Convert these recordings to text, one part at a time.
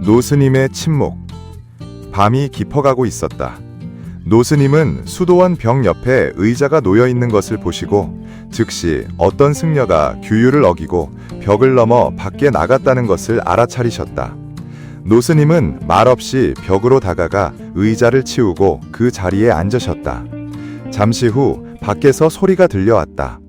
노스님의 침묵. 밤이 깊어가고 있었다. 노스님은 수도원 벽 옆에 의자가 놓여 있는 것을 보시고 즉시 어떤 승려가 규율을 어기고 벽을 넘어 밖에 나갔다는 것을 알아차리셨다. 노스님은 말없이 벽으로 다가가 의자를 치우고 그 자리에 앉으셨다. 잠시 후 밖에서 소리가 들려왔다.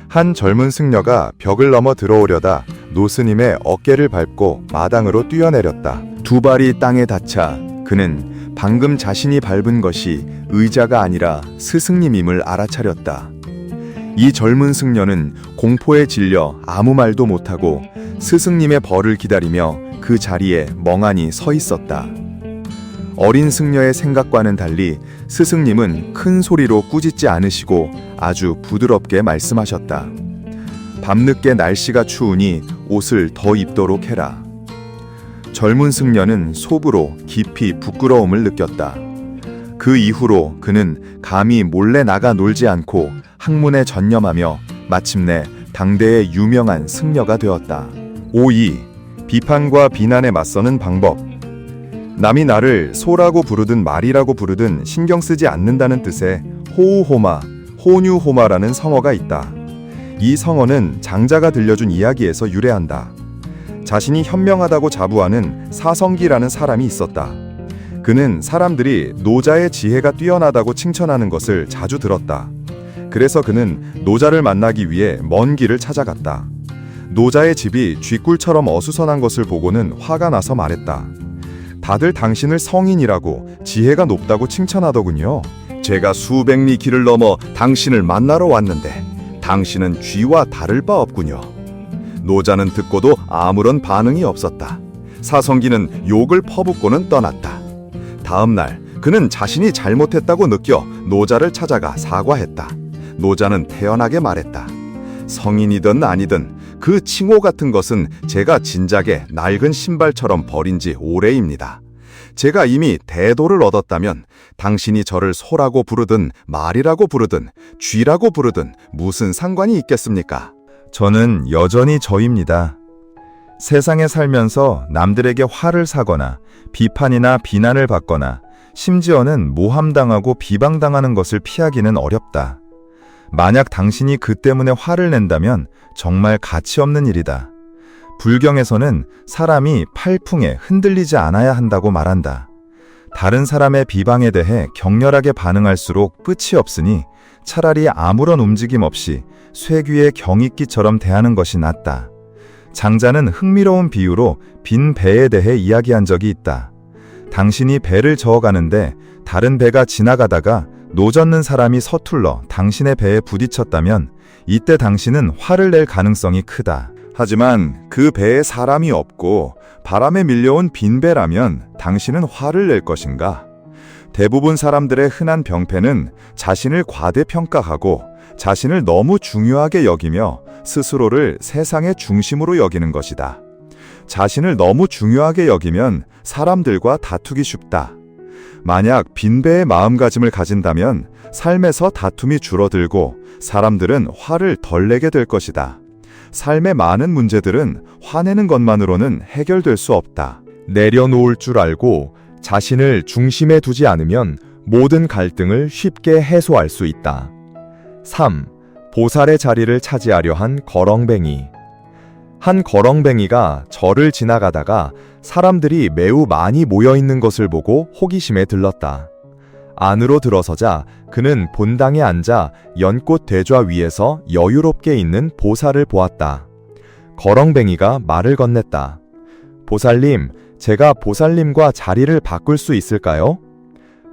한 젊은 승려가 벽을 넘어 들어오려다 노스님의 어깨를 밟고 마당으로 뛰어내렸다. 두 발이 땅에 닿자 그는 방금 자신이 밟은 것이 의자가 아니라 스승님임을 알아차렸다. 이 젊은 승려는 공포에 질려 아무 말도 못하고 스승님의 벌을 기다리며 그 자리에 멍하니 서 있었다. 어린 승려의 생각과는 달리 스승님은 큰 소리로 꾸짖지 않으시고 아주 부드럽게 말씀하셨다. 밤늦게 날씨가 추우니 옷을 더 입도록 해라. 젊은 승려는 속으로 깊이 부끄러움을 느꼈다. 그 이후로 그는 감히 몰래 나가 놀지 않고 학문에 전념하며 마침내 당대의 유명한 승려가 되었다. 5.2. 비판과 비난에 맞서는 방법. 남이 나를 소라고 부르든 말이라고 부르든 신경 쓰지 않는다는 뜻의 호우호마, 호뉴호마라는 성어가 있다. 이 성어는 장자가 들려준 이야기에서 유래한다. 자신이 현명하다고 자부하는 사성기라는 사람이 있었다. 그는 사람들이 노자의 지혜가 뛰어나다고 칭찬하는 것을 자주 들었다. 그래서 그는 노자를 만나기 위해 먼 길을 찾아갔다. 노자의 집이 쥐꿀처럼 어수선한 것을 보고는 화가 나서 말했다. 다들 당신을 성인이라고 지혜가 높다고 칭찬하더군요. 제가 수백 리 길을 넘어 당신을 만나러 왔는데 당신은 쥐와 다를 바 없군요. 노자는 듣고도 아무런 반응이 없었다. 사성기는 욕을 퍼붓고는 떠났다. 다음 날 그는 자신이 잘못했다고 느껴 노자를 찾아가 사과했다. 노자는 태연하게 말했다. 성인이든 아니든 그 칭호 같은 것은 제가 진작에 낡은 신발처럼 버린 지 오래입니다. 제가 이미 대도를 얻었다면 당신이 저를 소라고 부르든 말이라고 부르든 쥐라고 부르든 무슨 상관이 있겠습니까? 저는 여전히 저입니다. 세상에 살면서 남들에게 화를 사거나 비판이나 비난을 받거나 심지어는 모함당하고 비방당하는 것을 피하기는 어렵다. 만약 당신이 그 때문에 화를 낸다면 정말 가치 없는 일이다. 불경에서는 사람이 팔풍에 흔들리지 않아야 한다고 말한다. 다른 사람의 비방에 대해 격렬하게 반응할수록 끝이 없으니 차라리 아무런 움직임 없이 쇠귀의 경익기처럼 대하는 것이 낫다. 장자는 흥미로운 비유로 빈 배에 대해 이야기한 적이 있다. 당신이 배를 저어가는데 다른 배가 지나가다가 노젓는 사람이 서툴러 당신의 배에 부딪혔다면 이때 당신은 화를 낼 가능성이 크다. 하지만 그 배에 사람이 없고 바람에 밀려온 빈 배라면 당신은 화를 낼 것인가? 대부분 사람들의 흔한 병폐는 자신을 과대평가하고 자신을 너무 중요하게 여기며 스스로를 세상의 중심으로 여기는 것이다. 자신을 너무 중요하게 여기면 사람들과 다투기 쉽다. 만약 빈배의 마음가짐을 가진다면 삶에서 다툼이 줄어들고 사람들은 화를 덜 내게 될 것이다. 삶의 많은 문제들은 화내는 것만으로는 해결될 수 없다. 내려놓을 줄 알고 자신을 중심에 두지 않으면 모든 갈등을 쉽게 해소할 수 있다. 3. 보살의 자리를 차지하려 한 거렁뱅이. 한 거렁뱅이가 절을 지나가다가 사람들이 매우 많이 모여 있는 것을 보고 호기심에 들렀다. 안으로 들어서자 그는 본당에 앉아 연꽃 대좌 위에서 여유롭게 있는 보살을 보았다. 거렁뱅이가 말을 건넸다. 보살님, 제가 보살님과 자리를 바꿀 수 있을까요?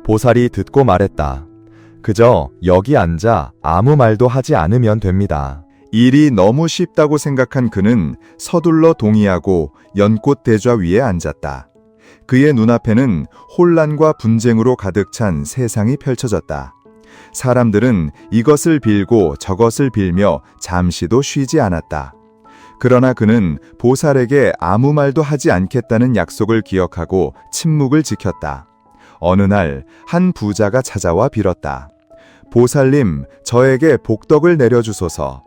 보살이 듣고 말했다. 그저 여기 앉아 아무 말도 하지 않으면 됩니다. 일이 너무 쉽다고 생각한 그는 서둘러 동의하고 연꽃 대좌 위에 앉았다. 그의 눈앞에는 혼란과 분쟁으로 가득 찬 세상이 펼쳐졌다. 사람들은 이것을 빌고 저것을 빌며 잠시도 쉬지 않았다. 그러나 그는 보살에게 아무 말도 하지 않겠다는 약속을 기억하고 침묵을 지켰다. 어느 날 한 부자가 찾아와 빌었다. 보살님, 저에게 복덕을 내려주소서.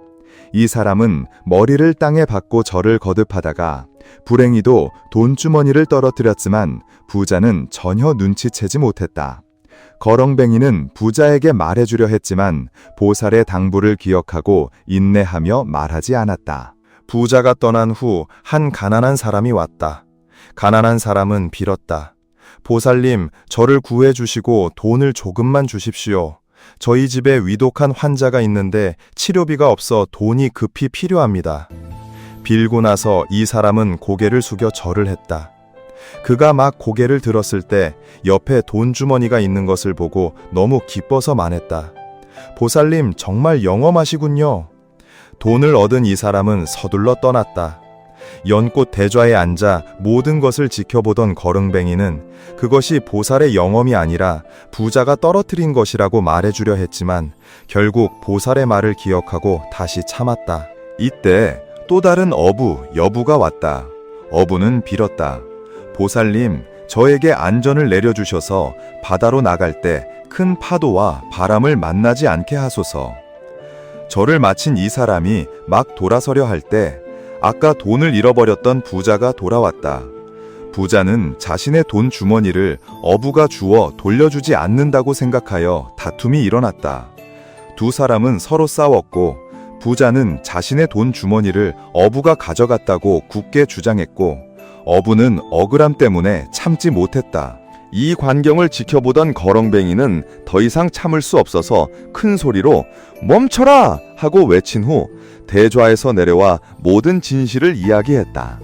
이 사람은 머리를 땅에 박고 절을 거듭하다가 불행히도 돈주머니를 떨어뜨렸지만 부자는 전혀 눈치채지 못했다. 거렁뱅이는 부자에게 말해주려 했지만 보살의 당부를 기억하고 인내하며 말하지 않았다. 부자가 떠난 후 한 가난한 사람이 왔다. 가난한 사람은 빌었다. 보살님, 저를 구해주시고 돈을 조금만 주십시오. 저희 집에 위독한 환자가 있는데 치료비가 없어 돈이 급히 필요합니다. 빌고 나서 이 사람은 고개를 숙여 절을 했다. 그가 막 고개를 들었을 때 옆에 돈주머니가 있는 것을 보고 너무 기뻐서 말했다. 보살님, 정말 영험하시군요. 돈을 얻은 이 사람은 서둘러 떠났다. 연꽃 대좌에 앉아 모든 것을 지켜보던 거렁뱅이는 그것이 보살의 영험이 아니라 부자가 떨어뜨린 것이라고 말해주려 했지만 결국 보살의 말을 기억하고 다시 참았다. 이때 또 다른 여부가 왔다. 어부는 빌었다. 보살님, 저에게 안전을 내려주셔서 바다로 나갈 때 큰 파도와 바람을 만나지 않게 하소서. 절을 마친 이 사람이 막 돌아서려 할 때 아까 돈을 잃어버렸던 부자가 돌아왔다. 부자는 자신의 돈 주머니를 어부가 주워 돌려주지 않는다고 생각하여 다툼이 일어났다. 두 사람은 서로 싸웠고 부자는 자신의 돈 주머니를 어부가 가져갔다고 굳게 주장했고 어부는 억울함 때문에 참지 못했다. 이 광경을 지켜보던 거렁뱅이는 더 이상 참을 수 없어서 큰 소리로 멈춰라! 하고 외친 후 대좌에서 내려와 모든 진실을 이야기했다.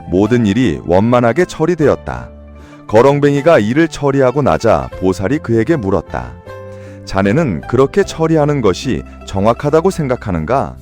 모든 일이 원만하게 처리되었다. 거렁뱅이가 일을 처리하고 나자 보살이 그에게 물었다. 자네는 그렇게 처리하는 것이 정확하다고 생각하는가?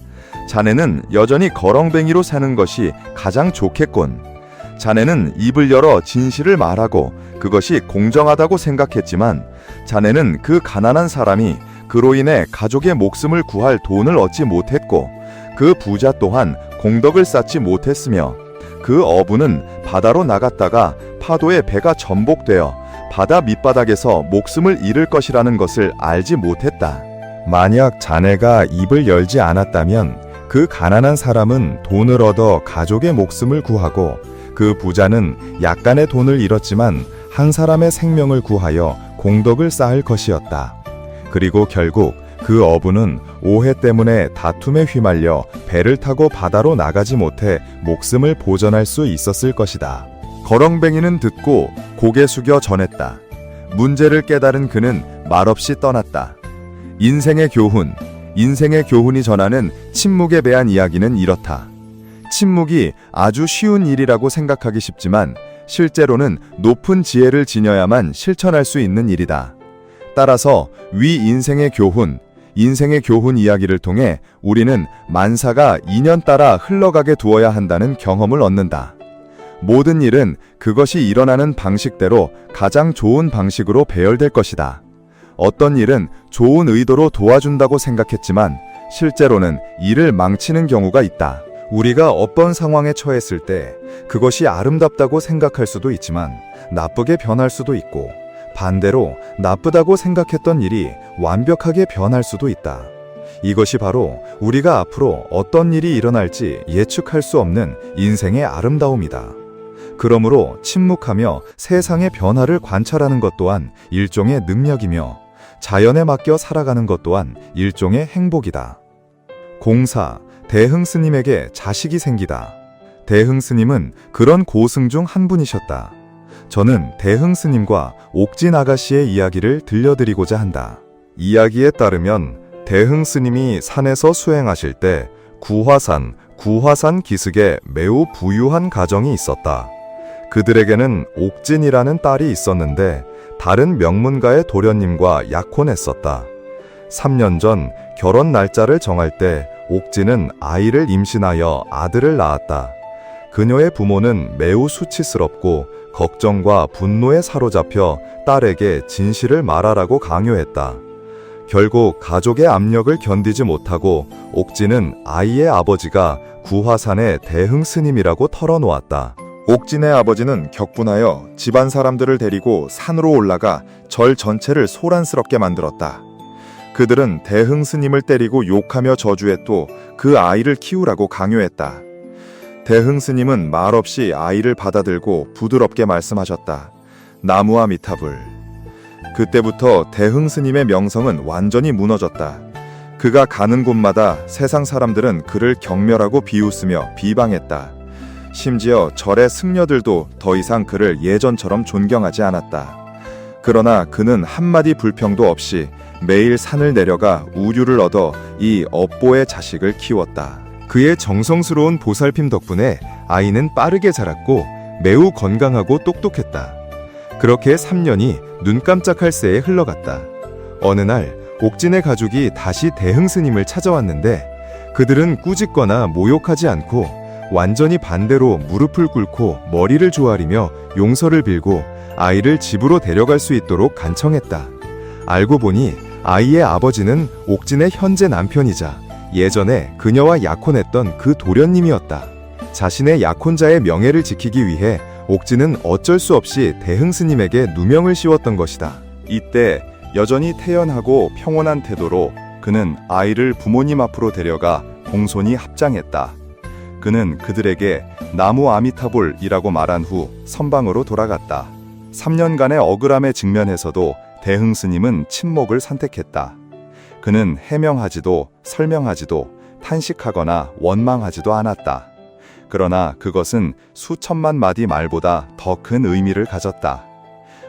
자네는 여전히 거렁뱅이로 사는 것이 가장 좋겠군. 자네는 입을 열어 진실을 말하고 그것이 공정하다고 생각했지만 자네는 그 가난한 사람이 그로 인해 가족의 목숨을 구할 돈을 얻지 못했고 그 부자 또한 공덕을 쌓지 못했으며 그 어부는 바다로 나갔다가 파도에 배가 전복되어 바다 밑바닥에서 목숨을 잃을 것이라는 것을 알지 못했다. 만약 자네가 입을 열지 않았다면 그 가난한 사람은 돈을 얻어 가족의 목숨을 구하고 그 부자는 약간의 돈을 잃었지만 한 사람의 생명을 구하여 공덕을 쌓을 것이었다. 그리고 결국 그 어부는 오해 때문에 다툼에 휘말려 배를 타고 바다로 나가지 못해 목숨을 보전할 수 있었을 것이다. 거렁뱅이는 듣고 고개 숙여 전했다. 문제를 깨달은 그는 말없이 떠났다. 인생의 교훈이 전하는 침묵에 대한 이야기는 이렇다. 침묵이 아주 쉬운 일이라고 생각하기 쉽지만 실제로는 높은 지혜를 지녀야만 실천할 수 있는 일이다. 따라서 위 인생의 교훈 이야기를 통해 우리는 만사가 인연 따라 흘러가게 두어야 한다는 경험을 얻는다. 모든 일은 그것이 일어나는 방식대로 가장 좋은 방식으로 배열될 것이다. 어떤 일은 좋은 의도로 도와준다고 생각했지만 실제로는 일을 망치는 경우가 있다. 우리가 어떤 상황에 처했을 때 그것이 아름답다고 생각할 수도 있지만 나쁘게 변할 수도 있고 반대로 나쁘다고 생각했던 일이 완벽하게 변할 수도 있다. 이것이 바로 우리가 앞으로 어떤 일이 일어날지 예측할 수 없는 인생의 아름다움이다. 그러므로 침묵하며 세상의 변화를 관찰하는 것 또한 일종의 능력이며 자연에 맡겨 살아가는 것 또한 일종의 행복이다. 공사, 대흥 스님에게 자식이 생기다. 대흥 스님은 그런 고승 중 한 분이셨다. 저는 대흥 스님과 옥진 아가씨의 이야기를 들려드리고자 한다. 이야기에 따르면 대흥 스님이 산에서 수행하실 때 구화산 기슭에 매우 부유한 가정이 있었다. 그들에게는 옥진이라는 딸이 있었는데 다른 명문가의 도련님과 약혼했었다. 3년 전 결혼 날짜를 정할 때 옥진은 아이를 임신하여 아들을 낳았다. 그녀의 부모는 매우 수치스럽고 걱정과 분노에 사로잡혀 딸에게 진실을 말하라고 강요했다. 결국 가족의 압력을 견디지 못하고 옥진은 아이의 아버지가 구화산의 대흥 스님이라고 털어놓았다. 옥진의 아버지는 격분하여 집안 사람들을 데리고 산으로 올라가 절 전체를 소란스럽게 만들었다. 그들은 대흥 스님을 때리고 욕하며 저주했고 그 아이를 키우라고 강요했다. 대흥 스님은 말없이 아이를 받아들고 부드럽게 말씀하셨다. 나무아 미타불. 그때부터 대흥 스님의 명성은 완전히 무너졌다. 그가 가는 곳마다 세상 사람들은 그를 경멸하고 비웃으며 비방했다. 심지어 절의 승려들도 더 이상 그를 예전처럼 존경하지 않았다. 그러나 그는 한마디 불평도 없이 매일 산을 내려가 우류를 얻어 이 업보의 자식을 키웠다. 그의 정성스러운 보살핌 덕분에 아이는 빠르게 자랐고 매우 건강하고 똑똑했다. 그렇게 3년이 눈 깜짝할 새에 흘러갔다. 어느 날 옥진의 가족이 다시 대흥 스님을 찾아왔는데 그들은 꾸짖거나 모욕하지 않고 완전히 반대로 무릎을 꿇고 머리를 조아리며 용서를 빌고 아이를 집으로 데려갈 수 있도록 간청했다. 알고 보니 아이의 아버지는 옥진의 현재 남편이자 예전에 그녀와 약혼했던 그 도련님이었다. 자신의 약혼자의 명예를 지키기 위해 옥진은 어쩔 수 없이 대흥 스님에게 누명을 씌웠던 것이다. 이때 여전히 태연하고 평온한 태도로 그는 아이를 부모님 앞으로 데려가 공손히 합장했다. 그는 그들에게 나무 아미타불이라고 말한 후 선방으로 돌아갔다. 3년간의 억울함에 직면해서도 대흥 스님은 침묵을 선택했다. 그는 해명하지도 설명하지도 탄식하거나 원망하지도 않았다. 그러나 그것은 수천만 마디 말보다 더 큰 의미를 가졌다.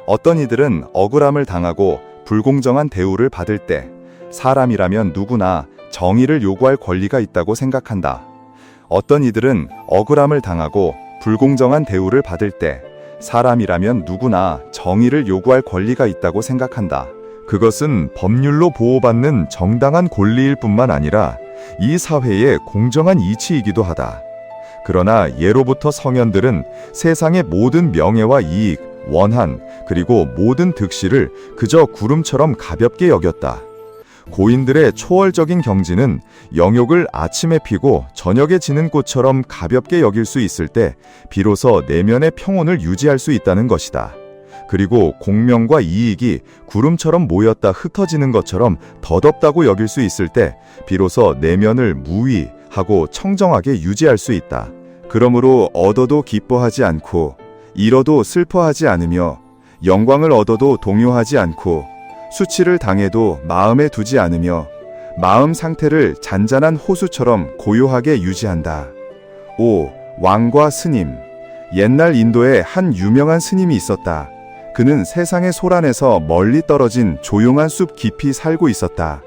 어떤 이들은 억울함을 당하고 불공정한 대우를 받을 때 사람이라면 누구나 정의를 요구할 권리가 있다고 생각한다. 어떤 이들은 억울함을 당하고 불공정한 대우를 받을 때 사람이라면 누구나 정의를 요구할 권리가 있다고 생각한다. 그것은 법률로 보호받는 정당한 권리일 뿐만 아니라 이 사회의 공정한 이치이기도 하다. 그러나 예로부터 성현들은 세상의 모든 명예와 이익, 원한, 그리고 모든 득실을 그저 구름처럼 가볍게 여겼다. 고인들의 초월적인 경지는 영욕을 아침에 피고 저녁에 지는 꽃처럼 가볍게 여길 수 있을 때 비로소 내면의 평온을 유지할 수 있다는 것이다. 그리고 공명과 이익이 구름처럼 모였다 흩어지는 것처럼 덧없다고 여길 수 있을 때 비로소 내면을 무위하고 청정하게 유지할 수 있다. 그러므로 얻어도 기뻐하지 않고 잃어도 슬퍼하지 않으며 영광을 얻어도 동요하지 않고 수치를 당해도 마음에 두지 않으며 마음 상태를 잔잔한 호수처럼 고요하게 유지한다. 5. 왕과 스님. 옛날 인도에 한 유명한 스님이 있었다. 그는 세상의 소란에서 멀리 떨어진 조용한 숲 깊이 살고 있었다.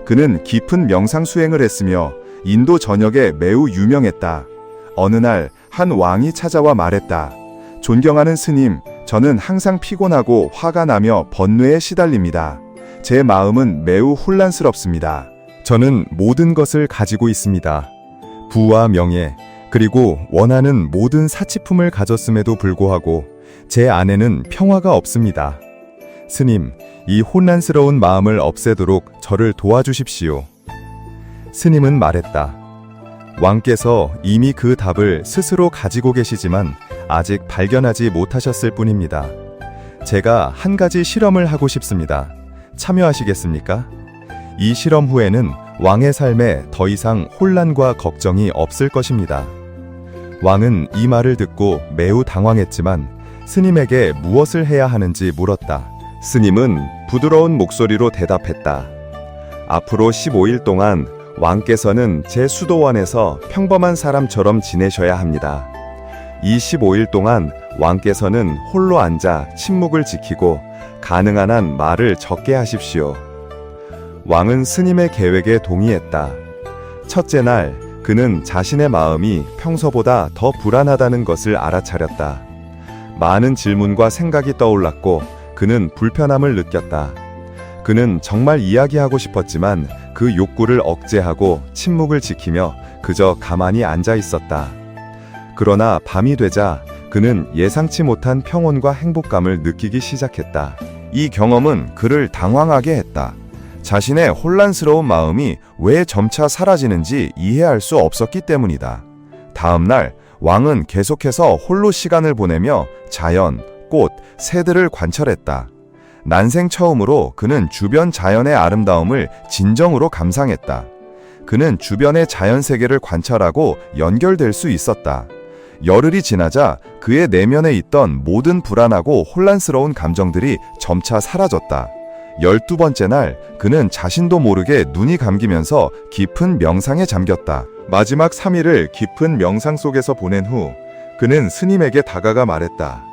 그는 깊은 명상 수행을 했으며 인도 전역에 매우 유명했다. 어느 날 한 왕이 찾아와 말했다. 존경하는 스님, 저는 항상 피곤하고 화가 나며 번뇌에 시달립니다. 제 마음은 매우 혼란스럽습니다. 저는 모든 것을 가지고 있습니다. 부와 명예, 그리고 원하는 모든 사치품을 가졌음에도 불구하고 제 안에는 평화가 없습니다. 스님, 이 혼란스러운 마음을 없애도록 저를 도와주십시오. 스님은 말했다. 왕께서 이미 그 답을 스스로 가지고 계시지만 아직 발견하지 못하셨을 뿐입니다. 제가 한 가지 실험을 하고 싶습니다. 참여하시겠습니까? 이 실험 후에는 왕의 삶에 더 이상 혼란과 걱정이 없을 것입니다. 왕은 이 말을 듣고 매우 당황했지만 스님에게 무엇을 해야 하는지 물었다. 스님은 부드러운 목소리로 대답했다. 앞으로 15일 동안 왕께서는 제 수도원에서 평범한 사람처럼 지내셔야 합니다. 이 15일 동안 왕께서는 홀로 앉아 침묵을 지키고 가능한 한 말을 적게 하십시오. 왕은 스님의 계획에 동의했다. 첫째 날, 그는 자신의 마음이 평소보다 더 불안하다는 것을 알아차렸다. 많은 질문과 생각이 떠올랐고 그는 불편함을 느꼈다. 그는 정말 이야기하고 싶었지만 그 욕구를 억제하고 침묵을 지키며 그저 가만히 앉아 있었다. 그러나 밤이 되자 그는 예상치 못한 평온과 행복감을 느끼기 시작했다. 이 경험은 그를 당황하게 했다. 자신의 혼란스러운 마음이 왜 점차 사라지는지 이해할 수 없었기 때문이다. 다음 날 왕은 계속해서 홀로 시간을 보내며 자연, 꽃, 새들을 관찰했다. 난생 처음으로 그는 주변 자연의 아름다움을 진정으로 감상했다. 그는 주변의 자연 세계를 관찰하고 연결될 수 있었다. 열흘이 지나자 그의 내면에 있던 모든 불안하고 혼란스러운 감정들이 점차 사라졌다. 12번째 날, 그는 자신도 모르게 눈이 감기면서 깊은 명상에 잠겼다. 마지막 3일을 깊은 명상 속에서 보낸 후 그는 스님에게 다가가 말했다.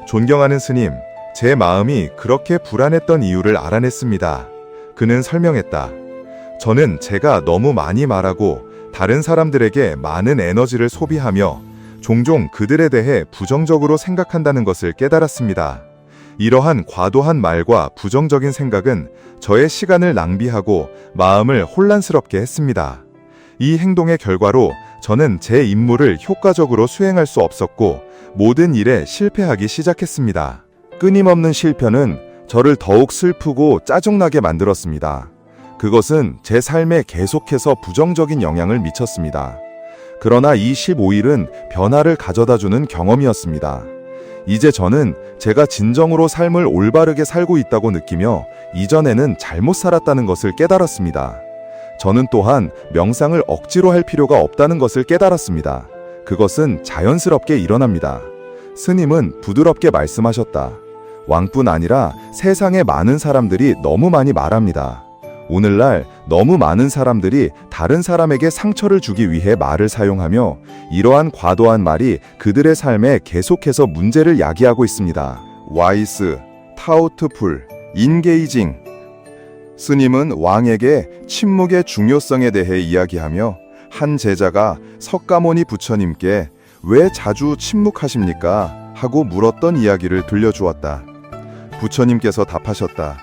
존경하는 스님, 제 마음이 그렇게 불안했던 이유를 알아냈습니다. 그는 설명했다. 저는 제가 너무 많이 말하고 다른 사람들에게 많은 에너지를 소비하며 종종 그들에 대해 부정적으로 생각한다는 것을 깨달았습니다. 이러한 과도한 말과 부정적인 생각은 저의 시간을 낭비하고 마음을 혼란스럽게 했습니다. 이 행동의 결과로 저는 제 임무를 효과적으로 수행할 수 없었고 모든 일에 실패하기 시작했습니다. 끊임없는 실패는 저를 더욱 슬프고 짜증나게 만들었습니다. 그것은 제 삶에 계속해서 부정적인 영향을 미쳤습니다. 그러나 이 15일은 변화를 가져다주는 경험이었습니다. 이제 저는 제가 진정으로 삶을 올바르게 살고 있다고 느끼며 이전에는 잘못 살았다는 것을 깨달았습니다. 저는 또한 명상을 억지로 할 필요가 없다는 것을 깨달았습니다. 그것은 자연스럽게 일어납니다. 스님은 부드럽게 말씀하셨다. 왕뿐 아니라 세상에 많은 사람들이 너무 많이 말합니다. 오늘날 너무 많은 사람들이 다른 사람에게 상처를 주기 위해 말을 사용하며 이러한 과도한 말이 그들의 삶에 계속해서 문제를 야기하고 있습니다. 와이스, 타우트풀, 인게이징. 스님은 왕에게 침묵의 중요성에 대해 이야기하며 한 제자가 석가모니 부처님께 왜 자주 침묵하십니까? 하고 물었던 이야기를 들려주었다. 부처님께서 답하셨다.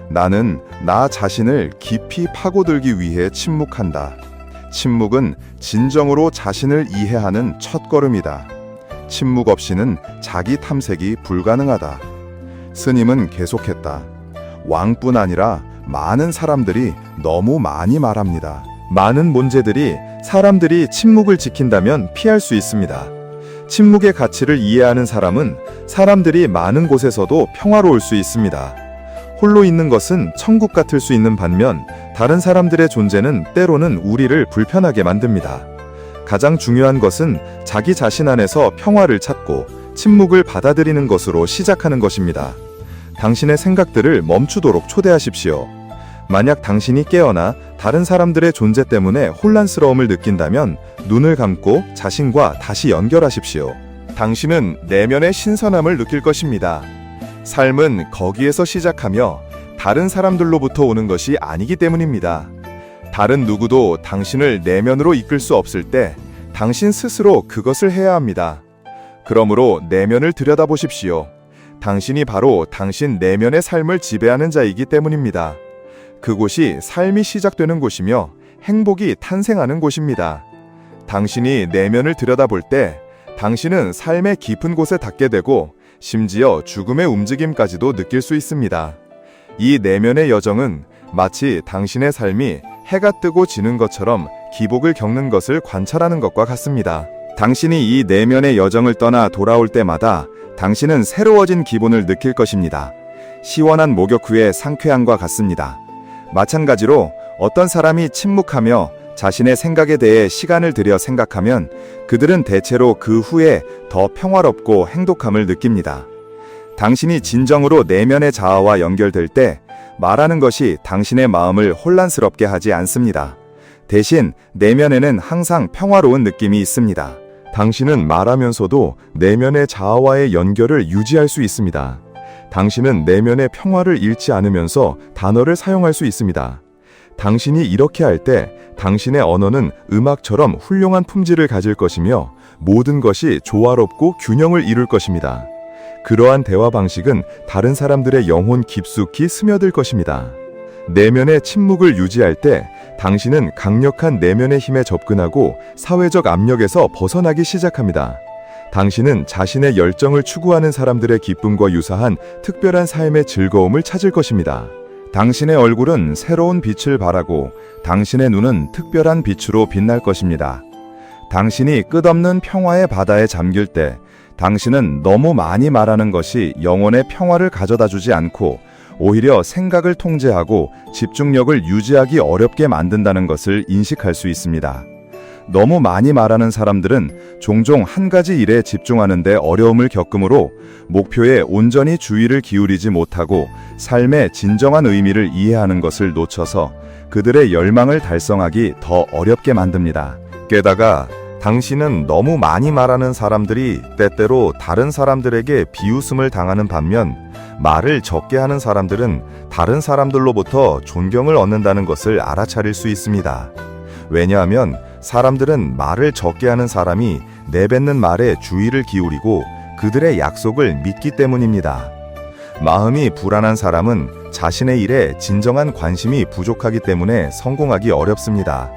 나는 나 자신을 깊이 파고들기 위해 침묵한다. 침묵은 진정으로 자신을 이해하는 첫걸음이다. 침묵 없이는 자기 탐색이 불가능하다. 스님은 계속했다. 왕뿐 아니라 많은 사람들이 너무 많이 말합니다. 많은 문제들이 사람들이 침묵을 지킨다면 피할 수 있습니다. 침묵의 가치를 이해하는 사람은 사람들이 많은 곳에서도 평화로울 수 있습니다. 홀로 있는 것은 천국 같을 수 있는 반면 다른 사람들의 존재는 때로는 우리를 불편하게 만듭니다. 가장 중요한 것은 자기 자신 안에서 평화를 찾고 침묵을 받아들이는 것으로 시작하는 것입니다. 당신의 생각들을 멈추도록 초대하십시오. 만약 당신이 깨어나 다른 사람들의 존재 때문에 혼란스러움을 느낀다면 눈을 감고 자신과 다시 연결하십시오. 당신은 내면의 신선함을 느낄 것입니다. 삶은 거기에서 시작하며 다른 사람들로부터 오는 것이 아니기 때문입니다. 다른 누구도 당신을 내면으로 이끌 수 없을 때 당신 스스로 그것을 해야 합니다. 그러므로 내면을 들여다보십시오. 당신이 바로 당신 내면의 삶을 지배하는 자이기 때문입니다. 그곳이 삶이 시작되는 곳이며 행복이 탄생하는 곳입니다. 당신이 내면을 들여다볼 때 당신은 삶의 깊은 곳에 닿게 되고 심지어 죽음의 움직임까지도 느낄 수 있습니다. 이 내면의 여정은 마치 당신의 삶이 해가 뜨고 지는 것처럼 기복을 겪는 것을 관찰하는 것과 같습니다. 당신이 이 내면의 여정을 떠나 돌아올 때마다 당신은 새로워진 기분을 느낄 것입니다. 시원한 목욕 후의 상쾌함과 같습니다. 마찬가지로 어떤 사람이 침묵하며 자신의 생각에 대해 시간을 들여 생각하면 그들은 대체로 그 후에 더 평화롭고 행복함을 느낍니다. 당신이 진정으로 내면의 자아와 연결될 때 말하는 것이 당신의 마음을 혼란스럽게 하지 않습니다. 대신 내면에는 항상 평화로운 느낌이 있습니다. 당신은 말하면서도 내면의 자아와의 연결을 유지할 수 있습니다. 당신은 내면의 평화를 잃지 않으면서 단어를 사용할 수 있습니다. 당신이 이렇게 할 때 당신의 언어는 음악처럼 훌륭한 품질을 가질 것이며 모든 것이 조화롭고 균형을 이룰 것입니다. 그러한 대화 방식은 다른 사람들의 영혼 깊숙이 스며들 것입니다. 내면의 침묵을 유지할 때 당신은 강력한 내면의 힘에 접근하고 사회적 압력에서 벗어나기 시작합니다. 당신은 자신의 열정을 추구하는 사람들의 기쁨과 유사한 특별한 삶의 즐거움을 찾을 것입니다. 당신의 얼굴은 새로운 빛을 발하고 당신의 눈은 특별한 빛으로 빛날 것입니다. 당신이 끝없는 평화의 바다에 잠길 때 당신은 너무 많이 말하는 것이 영혼의 평화를 가져다 주지 않고 오히려 생각을 통제하고 집중력을 유지하기 어렵게 만든다는 것을 인식할 수 있습니다. 너무 많이 말하는 사람들은 종종 한 가지 일에 집중하는데 어려움을 겪으므로 목표에 온전히 주의를 기울이지 못하고 삶의 진정한 의미를 이해하는 것을 놓쳐서 그들의 열망을 달성하기 더 어렵게 만듭니다. 게다가 당신은 너무 많이 말하는 사람들이 때때로 다른 사람들에게 비웃음을 당하는 반면 말을 적게 하는 사람들은 다른 사람들로부터 존경을 얻는다는 것을 알아차릴 수 있습니다. 왜냐하면 사람들은 말을 적게 하는 사람이 내뱉는 말에 주의를 기울이고 그들의 약속을 믿기 때문입니다. 마음이 불안한 사람은 자신의 일에 진정한 관심이 부족하기 때문에 성공하기 어렵습니다.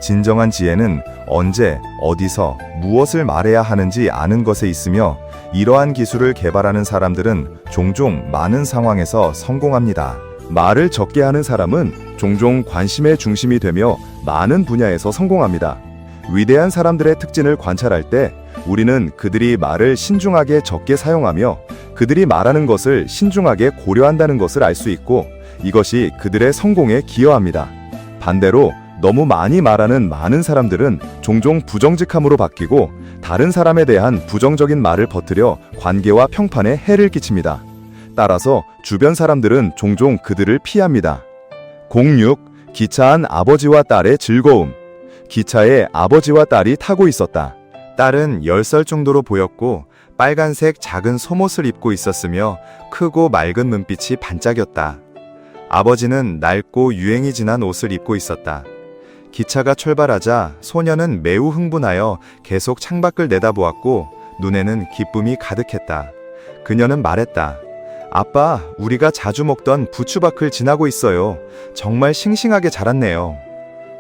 진정한 지혜는 언제, 어디서, 무엇을 말해야 하는지 아는 것에 있으며 이러한 기술을 개발하는 사람들은 종종 많은 상황에서 성공합니다. 말을 적게 하는 사람은 종종 관심의 중심이 되며 많은 분야에서 성공합니다. 위대한 사람들의 특징을 관찰할 때 우리는 그들이 말을 신중하게 적게 사용하며 그들이 말하는 것을 신중하게 고려한다는 것을 알 수 있고 이것이 그들의 성공에 기여합니다. 반대로 너무 많이 말하는 많은 사람들은 종종 부정직함으로 바뀌고 다른 사람에 대한 부정적인 말을 퍼뜨려 관계와 평판에 해를 끼칩니다. 따라서 주변 사람들은 종종 그들을 피합니다. 06. 기차 안 아버지와 딸의 즐거움. 기차에 아버지와 딸이 타고 있었다. 딸은 10살 정도로 보였고 빨간색 작은 속옷을 입고 있었으며 크고 맑은 눈빛이 반짝였다. 아버지는 낡고 유행이 지난 옷을 입고 있었다. 기차가 출발하자 소녀는 매우 흥분하여 계속 창밖을 내다보았고 눈에는 기쁨이 가득했다. 그녀는 말했다. 아빠, 우리가 자주 먹던 부추밭을 지나고 있어요. 정말 싱싱하게 자랐네요.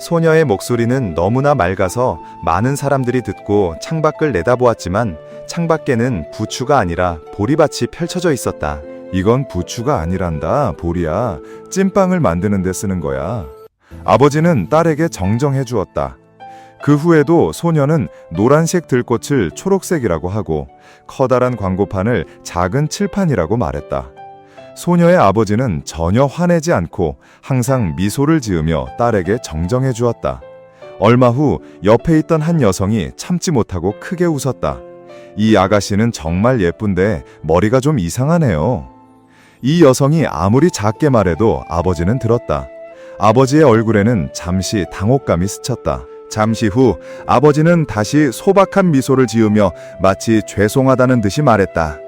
소녀의 목소리는 너무나 맑아서 많은 사람들이 듣고 창밖을 내다보았지만 창밖에는 부추가 아니라 보리밭이 펼쳐져 있었다. 이건 부추가 아니란다, 보리야. 찐빵을 만드는 데 쓰는 거야. 아버지는 딸에게 정정해 주었다. 그 후에도 소녀는 노란색 들꽃을 초록색이라고 하고 커다란 광고판을 작은 칠판이라고 말했다. 소녀의 아버지는 전혀 화내지 않고 항상 미소를 지으며 딸에게 정정해 주었다. 얼마 후 옆에 있던 한 여성이 참지 못하고 크게 웃었다. 이 아가씨는 정말 예쁜데 머리가 좀 이상하네요. 이 여성이 아무리 작게 말해도 아버지는 들었다. 아버지의 얼굴에는 잠시 당혹감이 스쳤다. 잠시 후 아버지는 다시 소박한 미소를 지으며 마치 죄송하다는 듯이 말했다.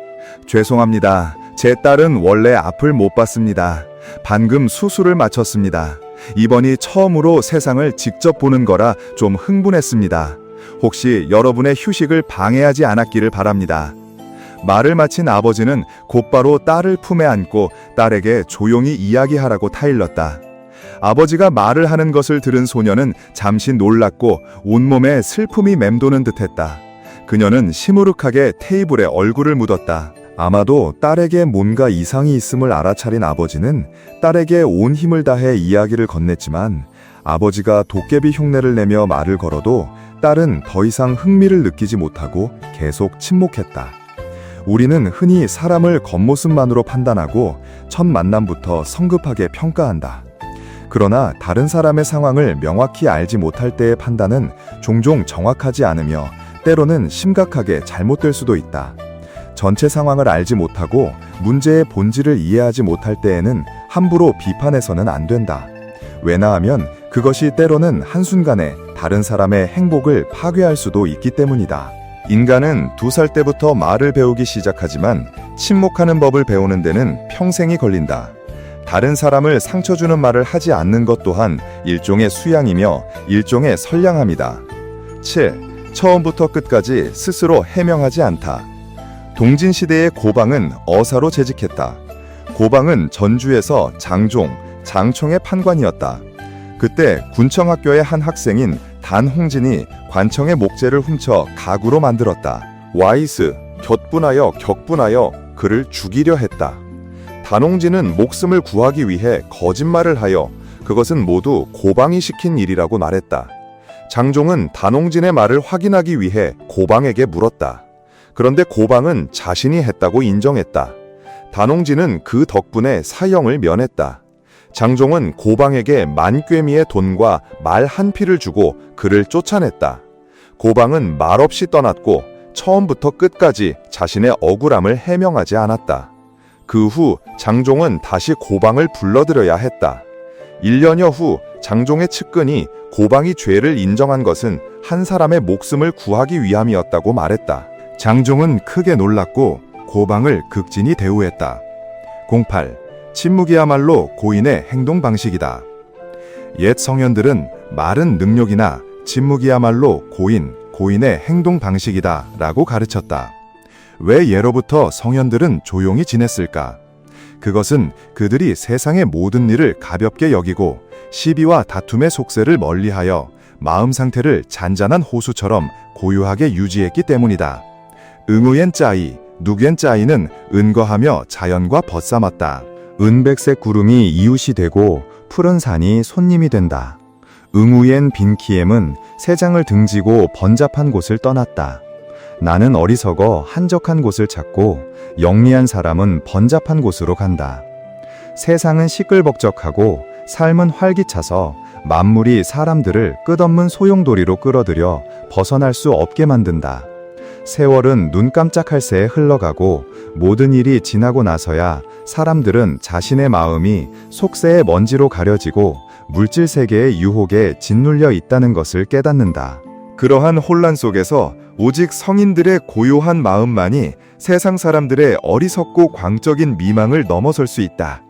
죄송합니다. 제 딸은 원래 앞을 못 봤습니다. 방금 수술을 마쳤습니다. 이번이 처음으로 세상을 직접 보는 거라 좀 흥분했습니다. 혹시 여러분의 휴식을 방해하지 않았기를 바랍니다. 말을 마친 아버지는 곧바로 딸을 품에 안고 딸에게 조용히 이야기하라고 타일렀다. 아버지가 말을 하는 것을 들은 소녀는 잠시 놀랐고 온몸에 슬픔이 맴도는 듯했다. 그녀는 시무룩하게 테이블에 얼굴을 묻었다. 아마도 딸에게 뭔가 이상이 있음을 알아차린 아버지는 딸에게 온 힘을 다해 이야기를 건넸지만 아버지가 도깨비 흉내를 내며 말을 걸어도 딸은 더 이상 흥미를 느끼지 못하고 계속 침묵했다. 우리는 흔히 사람을 겉모습만으로 판단하고 첫 만남부터 성급하게 평가한다. 그러나 다른 사람의 상황을 명확히 알지 못할 때의 판단은 종종 정확하지 않으며 때로는 심각하게 잘못될 수도 있다. 전체 상황을 알지 못하고 문제의 본질을 이해하지 못할 때에는 함부로 비판해서는 안 된다. 왜냐하면 그것이 때로는 한순간에 다른 사람의 행복을 파괴할 수도 있기 때문이다. 인간은 2살 때부터 말을 배우기 시작하지만 침묵하는 법을 배우는 데는 평생이 걸린다. 다른 사람을 상처 주는 말을 하지 않는 것 또한 일종의 수양이며 일종의 선량함이다. 7. 처음부터 끝까지 스스로 해명하지 않다. 동진시대의 고방은 어사로 재직했다. 고방은 전주에서 장종, 장총의 판관이었다. 그때 군청학교의 한 학생인 단홍진이 관청의 목재를 훔쳐 가구로 만들었다. 와이스, 격분하여 그를 죽이려 했다. 단홍진은 목숨을 구하기 위해 거짓말을 하여 그것은 모두 고방이 시킨 일이라고 말했다. 장종은 단홍진의 말을 확인하기 위해 고방에게 물었다. 그런데 고방은 자신이 했다고 인정했다. 단홍지는 그 덕분에 사형을 면했다. 장종은 고방에게 만꿰미의 돈과 말 한 피를 주고 그를 쫓아냈다. 고방은 말없이 떠났고 처음부터 끝까지 자신의 억울함을 해명하지 않았다. 그 후 장종은 다시 고방을 불러들여야 했다. 1년여 후 장종의 측근이 고방이 죄를 인정한 것은 한 사람의 목숨을 구하기 위함이었다고 말했다. 장종은 크게 놀랐고 고방을 극진히 대우했다. 08. 침묵이야말로 고인의 행동 방식이다. 옛 성현들은 말은 능력이나 침묵이야말로 고인의 행동 방식이다 라고 가르쳤다. 왜 예로부터 성현들은 조용히 지냈을까? 그것은 그들이 세상의 모든 일을 가볍게 여기고 시비와 다툼의 속세를 멀리하여 마음 상태를 잔잔한 호수처럼 고요하게 유지했기 때문이다. 응우엔 짜이, 누겐 짜이는 은거하며 자연과 벗삼았다. 은백색 구름이 이웃이 되고 푸른 산이 손님이 된다. 응우엔 빈키엠은 새장을 등지고 번잡한 곳을 떠났다. 나는 어리석어 한적한 곳을 찾고 영리한 사람은 번잡한 곳으로 간다. 세상은 시끌벅적하고 삶은 활기차서 만물이 사람들을 끝없는 소용돌이로 끌어들여 벗어날 수 없게 만든다. 세월은 눈 깜짝할 새에 흘러가고 모든 일이 지나고 나서야 사람들은 자신의 마음이 속세의 먼지로 가려지고 물질 세계의 유혹에 짓눌려 있다는 것을 깨닫는다. 그러한 혼란 속에서 오직 성인들의 고요한 마음만이 세상 사람들의 어리석고 광적인 미망을 넘어설 수 있다.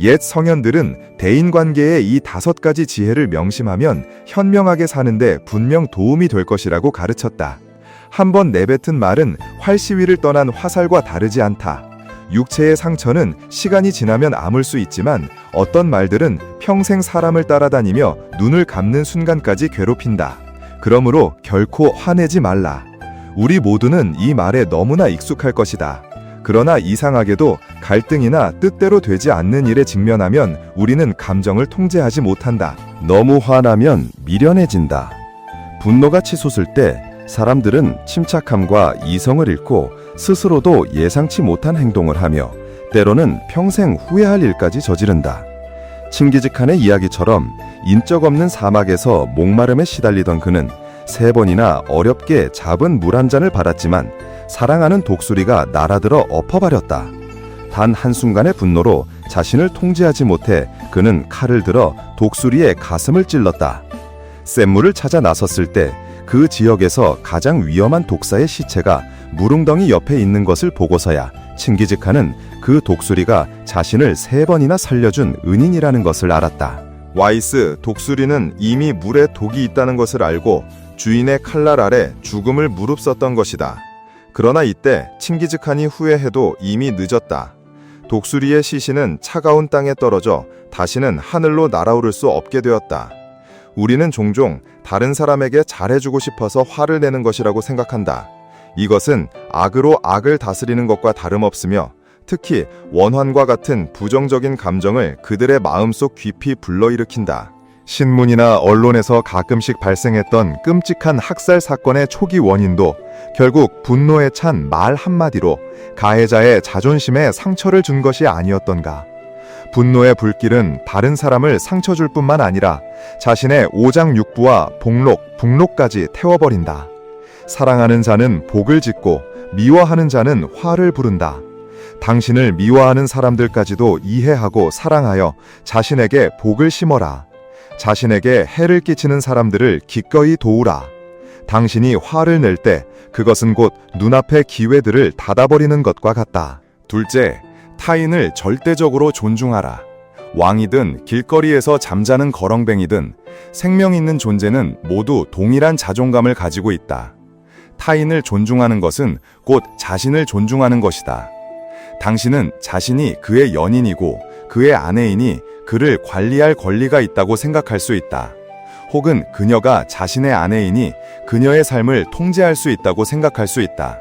옛 성현들은 대인관계의 이 5가지 지혜를 명심하면 현명하게 사는데 분명 도움이 될 것이라고 가르쳤다. 한번 내뱉은 말은 활시위를 떠난 화살과 다르지 않다. 육체의 상처는 시간이 지나면 아물 수 있지만 어떤 말들은 평생 사람을 따라다니며 눈을 감는 순간까지 괴롭힌다. 그러므로 결코 화내지 말라. 우리 모두는 이 말에 너무나 익숙할 것이다. 그러나 이상하게도 갈등이나 뜻대로 되지 않는 일에 직면하면 우리는 감정을 통제하지 못한다. 너무 화나면 미련해진다. 분노가 치솟을 때 사람들은 침착함과 이성을 잃고 스스로도 예상치 못한 행동을 하며 때로는 평생 후회할 일까지 저지른다. 칭기즈칸의 이야기처럼 인적 없는 사막에서 목마름에 시달리던 그는 3번이나 어렵게 잡은 물 한 잔을 받았지만 사랑하는 독수리가 날아들어 엎어버렸다. 단 한순간의 분노로 자신을 통제하지 못해 그는 칼을 들어 독수리의 가슴을 찔렀다. 샘물을 찾아 나섰을 때 그 지역에서 가장 위험한 독사의 시체가 무릉덩이 옆에 있는 것을 보고서야 칭기즈칸은 그 독수리가 자신을 3번이나 살려준 은인이라는 것을 알았다. 와이스, 독수리는 이미 물에 독이 있다는 것을 알고 주인의 칼날 아래 죽음을 무릅썼던 것이다. 그러나 이때 칭기즈칸이 후회해도 이미 늦었다. 독수리의 시신은 차가운 땅에 떨어져 다시는 하늘로 날아오를 수 없게 되었다. 우리는 종종 다른 사람에게 잘해주고 싶어서 화를 내는 것이라고 생각한다. 이것은 악으로 악을 다스리는 것과 다름없으며 특히 원환과 같은 부정적인 감정을 그들의 마음속 깊이 불러일으킨다. 신문이나 언론에서 가끔씩 발생했던 끔찍한 학살 사건의 초기 원인도 결국 분노에 찬 말 한마디로 가해자의 자존심에 상처를 준 것이 아니었던가. 분노의 불길은 다른 사람을 상처 줄 뿐만 아니라 자신의 오장육부와 복록, 북록까지 태워버린다. 사랑하는 자는 복을 짓고 미워하는 자는 화를 부른다. 당신을 미워하는 사람들까지도 이해하고 사랑하여 자신에게 복을 심어라. 자신에게 해를 끼치는 사람들을 기꺼이 도우라. 당신이 화를 낼 때 그것은 곧 눈앞의 기회들을 닫아버리는 것과 같다. 둘째, 타인을 절대적으로 존중하라. 왕이든 길거리에서 잠자는 거렁뱅이든 생명 있는 존재는 모두 동일한 자존감을 가지고 있다. 타인을 존중하는 것은 곧 자신을 존중하는 것이다. 당신은 자신이 그의 연인이고 그의 아내이니 그를 관리할 권리가 있다고 생각할 수 있다. 혹은 그녀가 자신의 아내이니 그녀의 삶을 통제할 수 있다고 생각할 수 있다.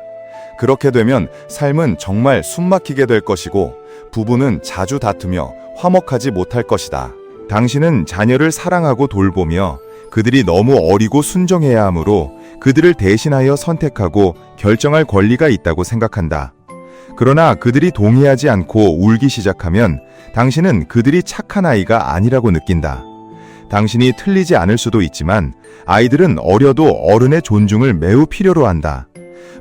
그렇게 되면 삶은 정말 숨막히게 될 것이고 부부는 자주 다투며 화목하지 못할 것이다. 당신은 자녀를 사랑하고 돌보며 그들이 너무 어리고 순정해야 하므로 그들을 대신하여 선택하고 결정할 권리가 있다고 생각한다. 그러나 그들이 동의하지 않고 울기 시작하면 당신은 그들이 착한 아이가 아니라고 느낀다. 당신이 틀리지 않을 수도 있지만 아이들은 어려도 어른의 존중을 매우 필요로 한다.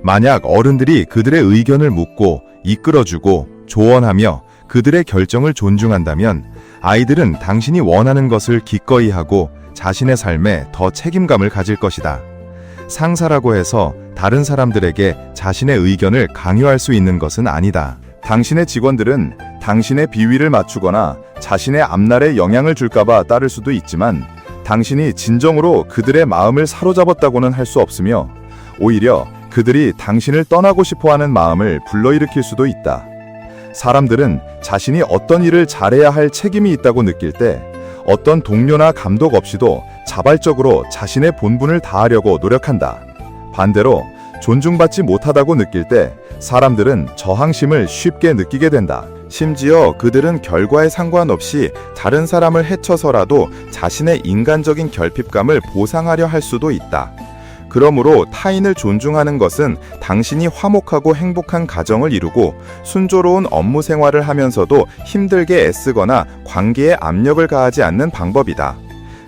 만약 어른들이 그들의 의견을 묻고 이끌어주고 조언하며 그들의 결정을 존중한다면 아이들은 당신이 원하는 것을 기꺼이 하고 자신의 삶에 더 책임감을 가질 것이다. 상사라고 해서 다른 사람들에게 자신의 의견을 강요할 수 있는 것은 아니다. 당신의 직원들은 당신의 비위를 맞추거나 자신의 앞날에 영향을 줄까봐 따를 수도 있지만 당신이 진정으로 그들의 마음을 사로잡았다고는 할 수 없으며 오히려 그들이 당신을 떠나고 싶어하는 마음을 불러일으킬 수도 있다. 사람들은 자신이 어떤 일을 잘해야 할 책임이 있다고 느낄 때 어떤 동료나 감독 없이도 자발적으로 자신의 본분을 다하려고 노력한다. 반대로 존중받지 못하다고 느낄 때 사람들은 저항심을 쉽게 느끼게 된다. 심지어 그들은 결과에 상관없이 다른 사람을 해쳐서라도 자신의 인간적인 결핍감을 보상하려 할 수도 있다. 그러므로 타인을 존중하는 것은 당신이 화목하고 행복한 가정을 이루고 순조로운 업무 생활을 하면서도 힘들게 애쓰거나 관계에 압력을 가하지 않는 방법이다.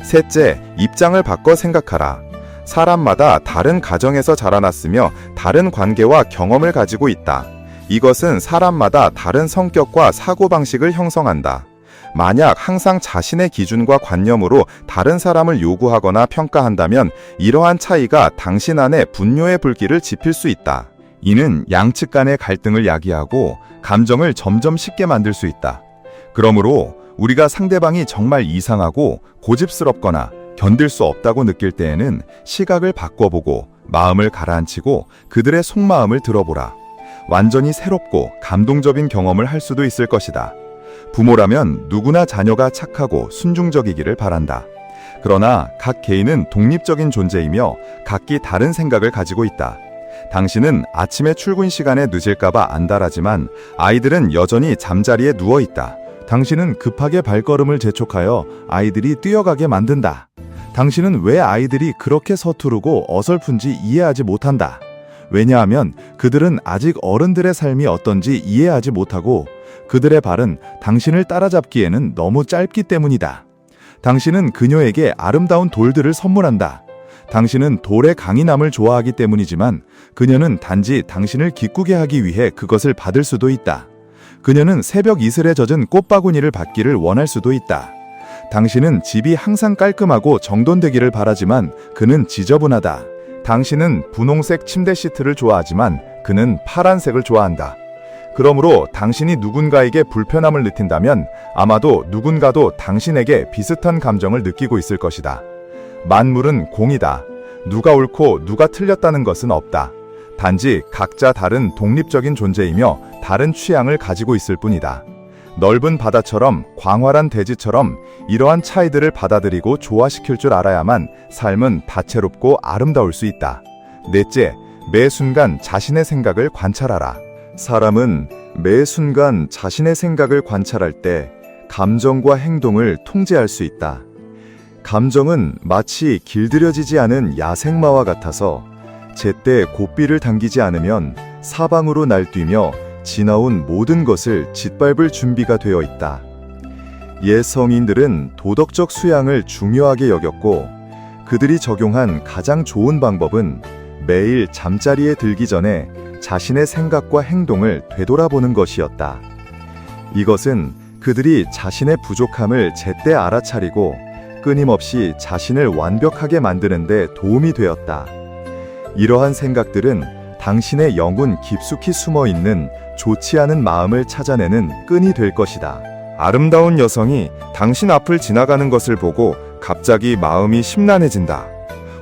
셋째, 입장을 바꿔 생각하라. 사람마다 다른 가정에서 자라났으며 다른 관계와 경험을 가지고 있다. 이것은 사람마다 다른 성격과 사고방식을 형성한다. 만약 항상 자신의 기준과 관념으로 다른 사람을 요구하거나 평가한다면 이러한 차이가 당신 안에 분노의 불길을 지필 수 있다. 이는 양측 간의 갈등을 야기하고 감정을 점점 식게 만들 수 있다. 그러므로 우리가 상대방이 정말 이상하고 고집스럽거나 견딜 수 없다고 느낄 때에는 시각을 바꿔보고 마음을 가라앉히고 그들의 속마음을 들어보라. 완전히 새롭고 감동적인 경험을 할 수도 있을 것이다. 부모라면 누구나 자녀가 착하고 순종적이기를 바란다. 그러나 각 개인은 독립적인 존재이며 각기 다른 생각을 가지고 있다. 당신은 아침에 출근 시간에 늦을까봐 안달하지만 아이들은 여전히 잠자리에 누워 있다. 당신은 급하게 발걸음을 재촉하여 아이들이 뛰어가게 만든다. 당신은 왜 아이들이 그렇게 서투르고 어설픈지 이해하지 못한다. 왜냐하면 그들은 아직 어른들의 삶이 어떤지 이해하지 못하고 그들의 발은 당신을 따라잡기에는 너무 짧기 때문이다. 당신은 그녀에게 아름다운 돌들을 선물한다. 당신은 돌의 강인함을 좋아하기 때문이지만 그녀는 단지 당신을 기쁘게 하기 위해 그것을 받을 수도 있다. 그녀는 새벽 이슬에 젖은 꽃바구니를 받기를 원할 수도 있다. 당신은 집이 항상 깔끔하고 정돈되기를 바라지만 그는 지저분하다. 당신은 분홍색 침대 시트를 좋아하지만 그는 파란색을 좋아한다. 그러므로 당신이 누군가에게 불편함을 느낀다면 아마도 누군가도 당신에게 비슷한 감정을 느끼고 있을 것이다. 만물은 공이다. 누가 옳고 누가 틀렸다는 것은 없다. 단지 각자 다른 독립적인 존재이며 다른 취향을 가지고 있을 뿐이다. 넓은 바다처럼 광활한 대지처럼 이러한 차이들을 받아들이고 조화시킬 줄 알아야만 삶은 다채롭고 아름다울 수 있다. 넷째, 매 순간 자신의 생각을 관찰하라. 사람은 매 순간 자신의 생각을 관찰할 때 감정과 행동을 통제할 수 있다. 감정은 마치 길들여지지 않은 야생마와 같아서 제때 고삐를 당기지 않으면 사방으로 날뛰며 지나온 모든 것을 짓밟을 준비가 되어 있다. 옛 성인들은 도덕적 수양을 중요하게 여겼고 그들이 적용한 가장 좋은 방법은 매일 잠자리에 들기 전에 자신의 생각과 행동을 되돌아보는 것이었다. 이것은 그들이 자신의 부족함을 제때 알아차리고 끊임없이 자신을 완벽하게 만드는 데 도움이 되었다. 이러한 생각들은 당신의 영혼 깊숙이 숨어 있는 좋지 않은 마음을 찾아내는 끈이 될 것이다. 아름다운 여성이 당신 앞을 지나가는 것을 보고 갑자기 마음이 심란해진다.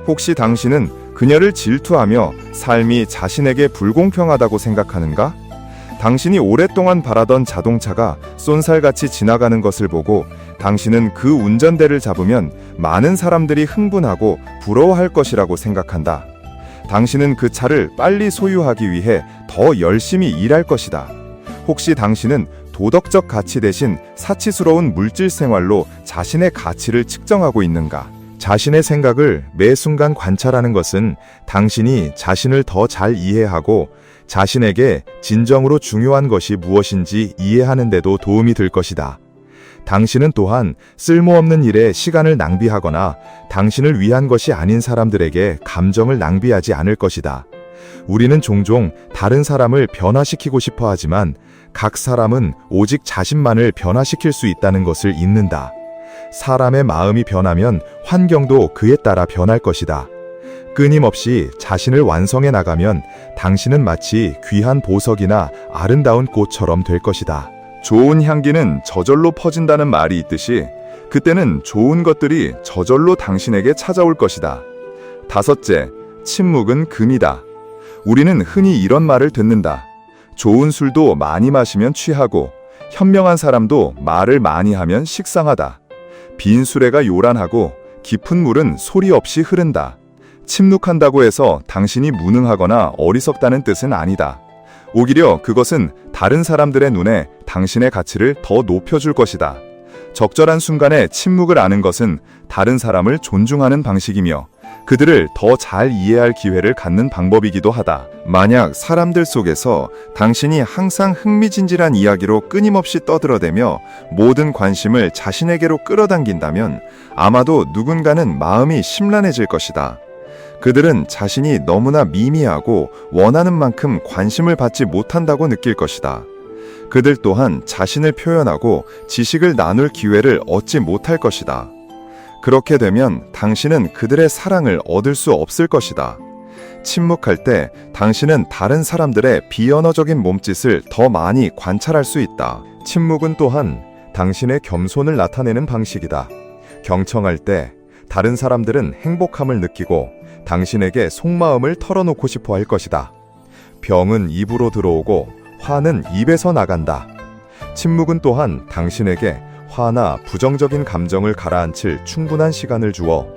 혹시 당신은 그녀를 질투하며 삶이 자신에게 불공평하다고 생각하는가? 당신이 오랫동안 바라던 자동차가 쏜살같이 지나가는 것을 보고 당신은 그 운전대를 잡으면 많은 사람들이 흥분하고 부러워할 것이라고 생각한다. 당신은 그 차를 빨리 소유하기 위해 더 열심히 일할 것이다. 혹시 당신은 도덕적 가치 대신 사치스러운 물질 생활로 자신의 가치를 측정하고 있는가? 자신의 생각을 매 순간 관찰하는 것은 당신이 자신을 더 잘 이해하고 자신에게 진정으로 중요한 것이 무엇인지 이해하는 데도 도움이 될 것이다. 당신은 또한 쓸모없는 일에 시간을 낭비하거나 당신을 위한 것이 아닌 사람들에게 감정을 낭비하지 않을 것이다. 우리는 종종 다른 사람을 변화시키고 싶어 하지만 각 사람은 오직 자신만을 변화시킬 수 있다는 것을 잊는다. 사람의 마음이 변하면 환경도 그에 따라 변할 것이다. 끊임없이 자신을 완성해 나가면 당신은 마치 귀한 보석이나 아름다운 꽃처럼 될 것이다. 좋은 향기는 저절로 퍼진다는 말이 있듯이 그때는 좋은 것들이 저절로 당신에게 찾아올 것이다. 5째, 침묵은 금이다. 우리는 흔히 이런 말을 듣는다. 좋은 술도 많이 마시면 취하고 현명한 사람도 말을 많이 하면 식상하다. 빈 수레가 요란하고 깊은 물은 소리 없이 흐른다. 침묵한다고 해서 당신이 무능하거나 어리석다는 뜻은 아니다. 오히려 그것은 다른 사람들의 눈에 당신의 가치를 더 높여줄 것이다. 적절한 순간에 침묵을 아는 것은 다른 사람을 존중하는 방식이며 그들을 더 잘 이해할 기회를 갖는 방법이기도 하다. 만약 사람들 속에서 당신이 항상 흥미진진한 이야기로 끊임없이 떠들어대며 모든 관심을 자신에게로 끌어당긴다면 아마도 누군가는 마음이 심란해질 것이다. 그들은 자신이 너무나 미미하고 원하는 만큼 관심을 받지 못한다고 느낄 것이다. 그들 또한 자신을 표현하고 지식을 나눌 기회를 얻지 못할 것이다. 그렇게 되면 당신은 그들의 사랑을 얻을 수 없을 것이다. 침묵할 때 당신은 다른 사람들의 비언어적인 몸짓을 더 많이 관찰할 수 있다. 침묵은 또한 당신의 겸손을 나타내는 방식이다. 경청할 때 다른 사람들은 행복함을 느끼고 당신에게 속마음을 털어놓고 싶어 할 것이다. 병은 입으로 들어오고 화는 입에서 나간다. 침묵은 또한 당신에게 화나 부정적인 감정을 가라앉힐 충분한 시간을 주어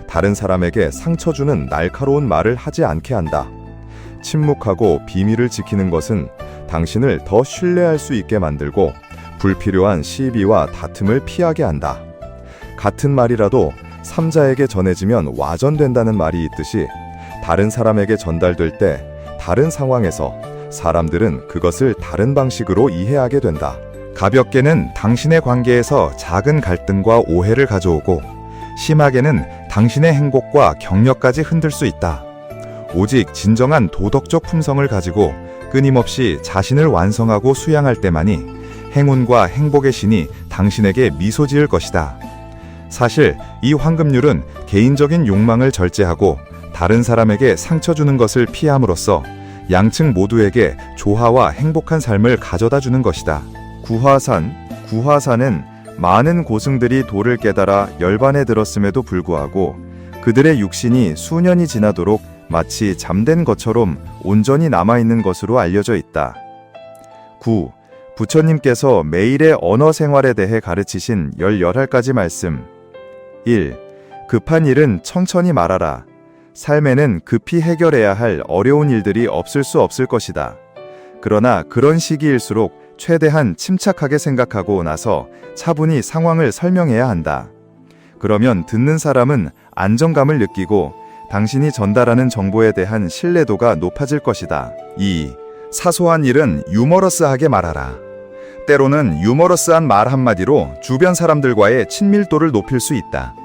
다른 사람에게 상처 주는 날카로운 말을 하지 않게 한다. 침묵하고 비밀을 지키는 것은 당신을 더 신뢰할 수 있게 만들고 불필요한 시비와 다툼을 피하게 한다. 같은 말이라도 3자에게 전해지면 와전된다는 말이 있듯이 다른 사람에게 전달될 때 다른 상황에서 사람들은 그것을 다른 방식으로 이해하게 된다. 가볍게는 당신의 관계에서 작은 갈등과 오해를 가져오고 심하게는 당신의 행복과 격려까지 흔들 수 있다. 오직 진정한 도덕적 품성을 가지고 끊임없이 자신을 완성하고 수양할 때만이 행운과 행복의 신이 당신에게 미소 지을 것이다. 사실 이 황금률은 개인적인 욕망을 절제하고 다른 사람에게 상처 주는 것을 피함으로써 양측 모두에게 조화와 행복한 삶을 가져다 주는 것이다. 구화산은 많은 고승들이 도를 깨달아 열반에 들었음에도 불구하고 그들의 육신이 수년이 지나도록 마치 잠든 것처럼 온전히 남아있는 것으로 알려져 있다. 9. 부처님께서 매일의 언어 생활에 대해 가르치신 11가지 말씀. 1. 급한 일은 천천히 말하라. 삶에는 급히 해결해야 할 어려운 일들이 없을 수 없을 것이다. 그러나 그런 시기일수록 최대한 침착하게 생각하고 나서 차분히 상황을 설명해야 한다. 그러면 듣는 사람은 안정감을 느끼고 당신이 전달하는 정보에 대한 신뢰도가 높아질 것이다. 2. 사소한 일은 유머러스하게 말하라. 때로는 유머러스한 말 한마디로 주변 사람들과의 친밀도를 높일 수 있다.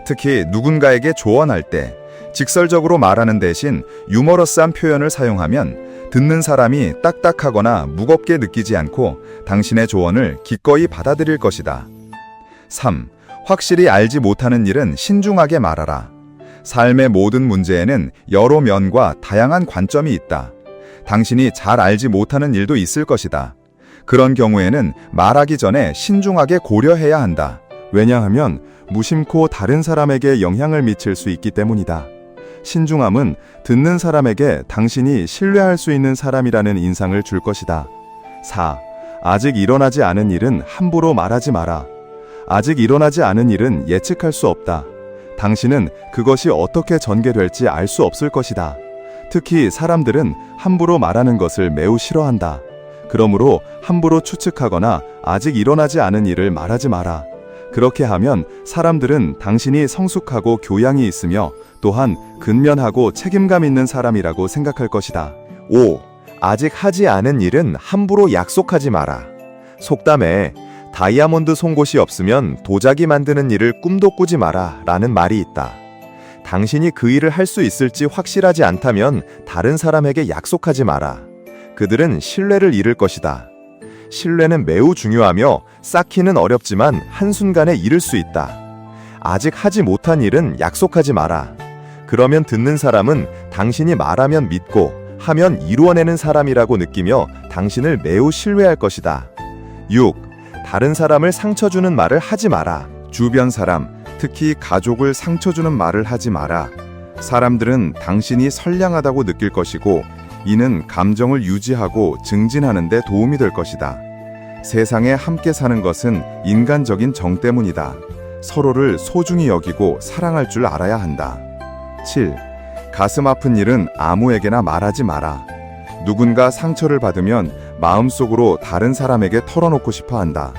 특히 누군가에게 조언할 때 직설적으로 말하는 대신 유머러스한 표현을 사용하면 듣는 사람이 딱딱하거나 무겁게 느끼지 않고 당신의 조언을 기꺼이 받아들일 것이다. 3. 확실히 알지 못하는 일은 신중하게 말하라. 삶의 모든 문제에는 여러 면과 다양한 관점이 있다. 당신이 잘 알지 못하는 일도 있을 것이다. 그런 경우에는 말하기 전에 신중하게 고려해야 한다. 왜냐하면 무심코 다른 사람에게 영향을 미칠 수 있기 때문이다. 신중함은 듣는 사람에게 당신이 신뢰할 수 있는 사람이라는 인상을 줄 것이다. 4. 아직 일어나지 않은 일은 함부로 말하지 마라. 아직 일어나지 않은 일은 예측할 수 없다. 당신은 그것이 어떻게 전개될지 알 수 없을 것이다. 특히 사람들은 함부로 말하는 것을 매우 싫어한다. 그러므로 함부로 추측하거나 아직 일어나지 않은 일을 말하지 마라. 그렇게 하면 사람들은 당신이 성숙하고 교양이 있으며 또한 근면하고 책임감 있는 사람이라고 생각할 것이다. 5. 아직 하지 않은 일은 함부로 약속하지 마라. 속담에 다이아몬드 송곳이 없으면 도자기 만드는 일을 꿈도 꾸지 마라 라는 말이 있다. 당신이 그 일을 할 수 있을지 확실하지 않다면 다른 사람에게 약속하지 마라. 그들은 신뢰를 잃을 것이다. 신뢰는 매우 중요하며 쌓기는 어렵지만 한순간에 잃을 수 있다. 아직 하지 못한 일은 약속하지 마라. 그러면 듣는 사람은 당신이 말하면 믿고 하면 이루어내는 사람이라고 느끼며 당신을 매우 신뢰할 것이다. 6. 다른 사람을 상처 주는 말을 하지 마라. 주변 사람, 특히 가족을 상처 주는 말을 하지 마라. 사람들은 당신이 선량하다고 느낄 것이고 이는 감정을 유지하고 증진하는 데 도움이 될 것이다. 세상에 함께 사는 것은 인간적인 정 때문이다. 서로를 소중히 여기고 사랑할 줄 알아야 한다. 7. 가슴 아픈 일은 아무에게나 말하지 마라. 누군가 상처를 받으면 마음속으로 다른 사람에게 털어놓고 싶어 한다.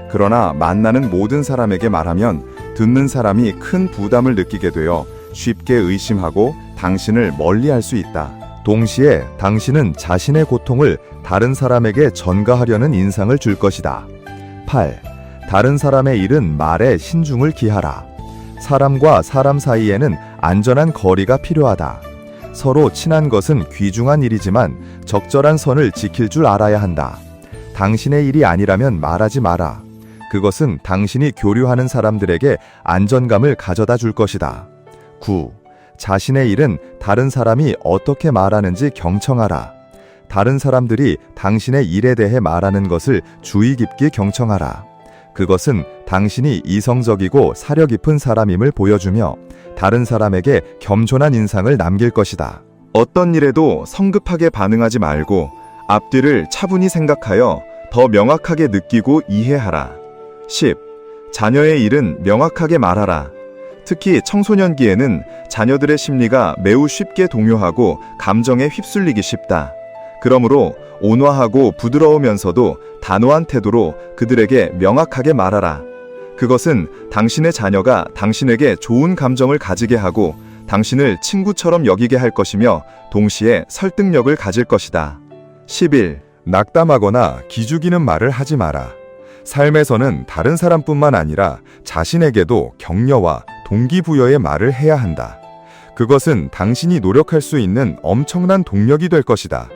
그러나 만나는 모든 사람에게 말하면 듣는 사람이 큰 부담을 느끼게 되어 쉽게 의심하고 당신을 멀리할 수 있다. 동시에 당신은 자신의 고통을 다른 사람에게 전가하려는 인상을 줄 것이다. 8. 다른 사람의 일은 말에 신중을 기하라. 사람과 사람 사이에는 안전한 거리가 필요하다. 서로 친한 것은 귀중한 일이지만 적절한 선을 지킬 줄 알아야 한다. 당신의 일이 아니라면 말하지 마라. 그것은 당신이 교류하는 사람들에게 안전감을 가져다 줄 것이다. 9. 자신의 일은 다른 사람이 어떻게 말하는지 경청하라. 다른 사람들이 당신의 일에 대해 말하는 것을 주의 깊게 경청하라. 그것은 당신이 이성적이고 사려 깊은 사람임을 보여주며 다른 사람에게 겸손한 인상을 남길 것이다. 어떤 일에도 성급하게 반응하지 말고 앞뒤를 차분히 생각하여 더 명확하게 느끼고 이해하라. 10. 자녀의 일은 명확하게 말하라. 특히 청소년기에는 자녀들의 심리가 매우 쉽게 동요하고 감정에 휩쓸리기 쉽다. 그러므로 온화하고 부드러우면서도 단호한 태도로 그들에게 명확하게 말하라. 그것은 당신의 자녀가 당신에게 좋은 감정을 가지게 하고 당신을 친구처럼 여기게 할 것이며 동시에 설득력을 가질 것이다. 11. 낙담하거나 기죽이는 말을 하지 마라. 삶에서는 다른 사람뿐만 아니라 자신에게도 격려와 동기부여의 말을 해야 한다. 그것은 당신이 노력할 수 있는 엄청난 동력이 될 것이다.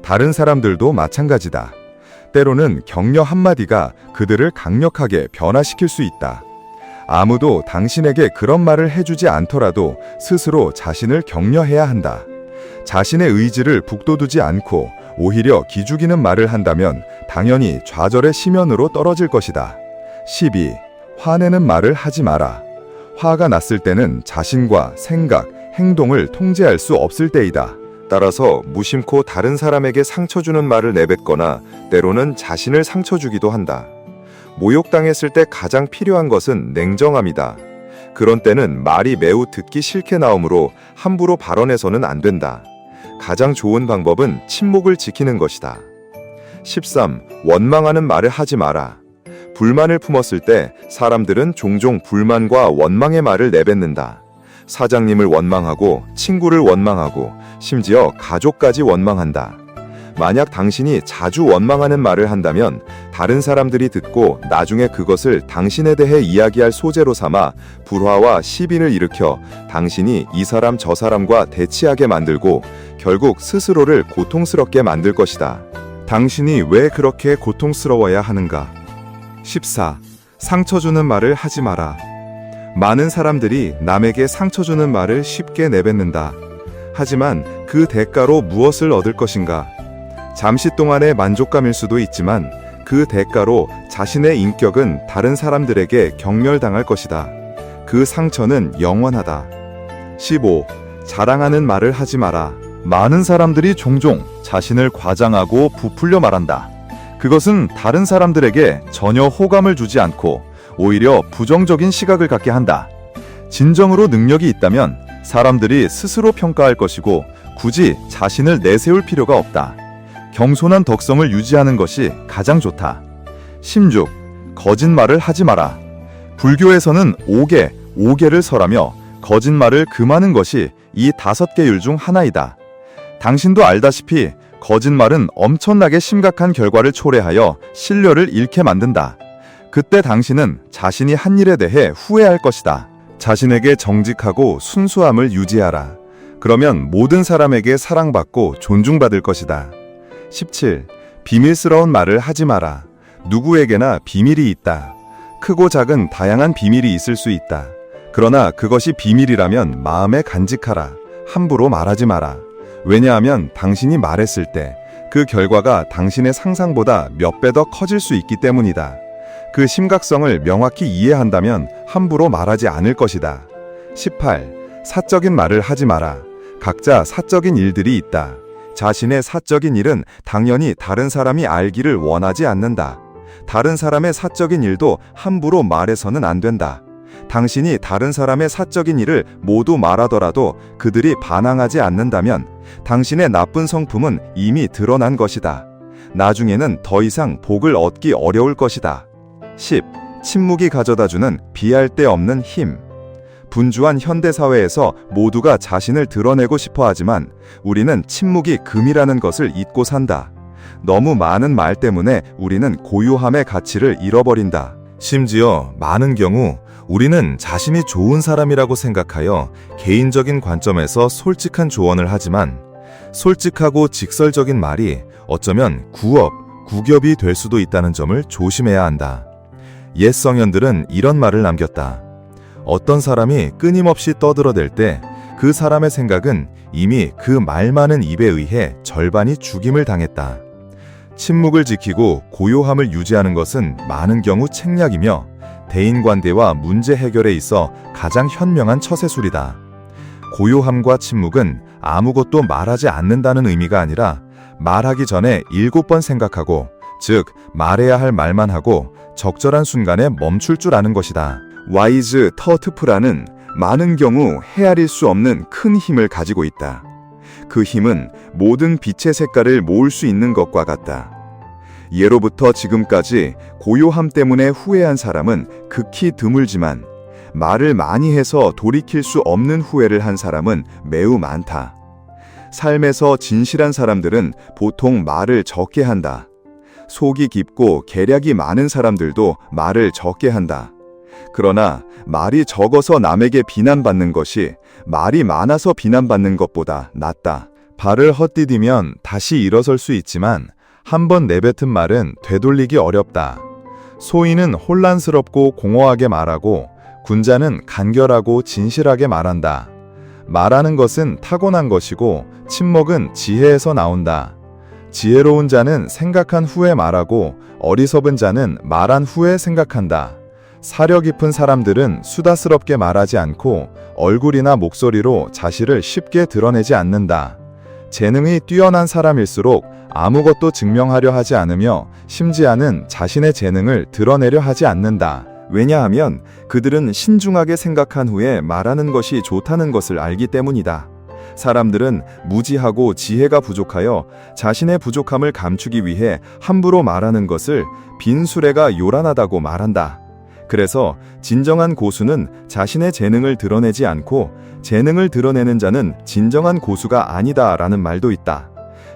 다른 사람들도 마찬가지다. 때로는 격려 한마디가 그들을 강력하게 변화시킬 수 있다. 아무도 당신에게 그런 말을 해주지 않더라도 스스로 자신을 격려해야 한다. 자신의 의지를 북돋우지 않고 오히려 기죽이는 말을 한다면 당연히 좌절의 심연으로 떨어질 것이다. 12. 화내는 말을 하지 마라. 화가 났을 때는 자신과 생각, 행동을 통제할 수 없을 때이다. 따라서 무심코 다른 사람에게 상처 주는 말을 내뱉거나 때로는 자신을 상처 주기도 한다. 모욕당했을 때 가장 필요한 것은 냉정함이다. 그런 때는 말이 매우 듣기 싫게 나오므로 함부로 발언해서는 안 된다. 가장 좋은 방법은 침묵을 지키는 것이다. 13. 원망하는 말을 하지 마라. 불만을 품었을 때 사람들은 종종 불만과 원망의 말을 내뱉는다. 사장님을 원망하고 친구를 원망하고 심지어 가족까지 원망한다. 만약 당신이 자주 원망하는 말을 한다면 다른 사람들이 듣고 나중에 그것을 당신에 대해 이야기할 소재로 삼아 불화와 시비를 일으켜 당신이 이 사람 저 사람과 대치하게 만들고 결국 스스로를 고통스럽게 만들 것이다. 당신이 왜 그렇게 고통스러워야 하는가? 14. 상처 주는 말을 하지 마라. 많은 사람들이 남에게 상처 주는 말을 쉽게 내뱉는다. 하지만 그 대가로 무엇을 얻을 것인가? 잠시 동안의 만족감일 수도 있지만 그 대가로 자신의 인격은 다른 사람들에게 경멸당할 것이다. 그 상처는 영원하다. 15. 자랑하는 말을 하지 마라. 많은 사람들이 종종 자신을 과장하고 부풀려 말한다. 그것은 다른 사람들에게 전혀 호감을 주지 않고 오히려 부정적인 시각을 갖게 한다. 진정으로 능력이 있다면 사람들이 스스로 평가할 것이고 굳이 자신을 내세울 필요가 없다. 겸손한 덕성을 유지하는 것이 가장 좋다. 16. 거짓말을 하지 마라. 불교에서는 5개를 설하며 거짓말을 금하는 것이 이 5개 율 중 하나이다. 당신도 알다시피 거짓말은 엄청나게 심각한 결과를 초래하여 신뢰를 잃게 만든다. 그때 당신은 자신이 한 일에 대해 후회할 것이다. 자신에게 정직하고 순수함을 유지하라. 그러면 모든 사람에게 사랑받고 존중받을 것이다. 17. 비밀스러운 말을 하지 마라. 누구에게나 비밀이 있다. 크고 작은 다양한 비밀이 있을 수 있다. 그러나 그것이 비밀이라면 마음에 간직하라. 함부로 말하지 마라. 왜냐하면 당신이 말했을 때 그 결과가 당신의 상상보다 몇 배 더 커질 수 있기 때문이다. 그 심각성을 명확히 이해한다면 함부로 말하지 않을 것이다. 18. 사적인 말을 하지 마라. 각자 사적인 일들이 있다. 자신의 사적인 일은 당연히 다른 사람이 알기를 원하지 않는다. 다른 사람의 사적인 일도 함부로 말해서는 안 된다. 당신이 다른 사람의 사적인 일을 모두 말하더라도 그들이 반항하지 않는다면 당신의 나쁜 성품은 이미 드러난 것이다. 나중에는 더 이상 복을 얻기 어려울 것이다. 10. 침묵이 가져다주는 비할 데 없는 힘. 분주한 현대사회에서 모두가 자신을 드러내고 싶어 하지만 우리는 침묵이 금이라는 것을 잊고 산다. 너무 많은 말 때문에 우리는 고유함의 가치를 잃어버린다. 심지어 많은 경우 우리는 자신이 좋은 사람이라고 생각하여 개인적인 관점에서 솔직한 조언을 하지만 솔직하고 직설적인 말이 어쩌면 구ገብ이 될 수도 있다는 점을 조심해야 한다. 옛 성현들은 이런 말을 남겼다. 어떤 사람이 끊임없이 떠들어댈 때 그 사람의 생각은 이미 그 말 많은 입에 의해 절반이 죽임을 당했다. 침묵을 지키고 고요함을 유지하는 것은 많은 경우 책략이며 대인관계와 문제 해결에 있어 가장 현명한 처세술이다. 고요함과 침묵은 아무것도 말하지 않는다는 의미가 아니라 말하기 전에 7번 생각하고, 즉 말해야 할 말만 하고 적절한 순간에 멈출 줄 아는 것이다. 와이즈 터트프라는 많은 경우 헤아릴 수 없는 큰 힘을 가지고 있다. 그 힘은 모든 빛의 색깔을 모을 수 있는 것과 같다. 예로부터 지금까지 고요함 때문에 후회한 사람은 극히 드물지만 말을 많이 해서 돌이킬 수 없는 후회를 한 사람은 매우 많다. 삶에서 진실한 사람들은 보통 말을 적게 한다. 속이 깊고 계략이 많은 사람들도 말을 적게 한다. 그러나 말이 적어서 남에게 비난받는 것이 말이 많아서 비난받는 것보다 낫다. 발을 헛디디면 다시 일어설 수 있지만 한 번 내뱉은 말은 되돌리기 어렵다. 소인은 혼란스럽고 공허하게 말하고 군자는 간결하고 진실하게 말한다. 말하는 것은 타고난 것이고 침묵은 지혜에서 나온다. 지혜로운 자는 생각한 후에 말하고 어리석은 자는 말한 후에 생각한다. 사려 깊은 사람들은 수다스럽게 말하지 않고 얼굴이나 목소리로 자신을 쉽게 드러내지 않는다. 재능이 뛰어난 사람일수록 아무것도 증명하려 하지 않으며 심지어는 자신의 재능을 드러내려 하지 않는다. 왜냐하면 그들은 신중하게 생각한 후에 말하는 것이 좋다는 것을 알기 때문이다. 사람들은 무지하고 지혜가 부족하여 자신의 부족함을 감추기 위해 함부로 말하는 것을 빈 수레가 요란하다고 말한다. 그래서 진정한 고수는 자신의 재능을 드러내지 않고 재능을 드러내는 자는 진정한 고수가 아니다라는 말도 있다.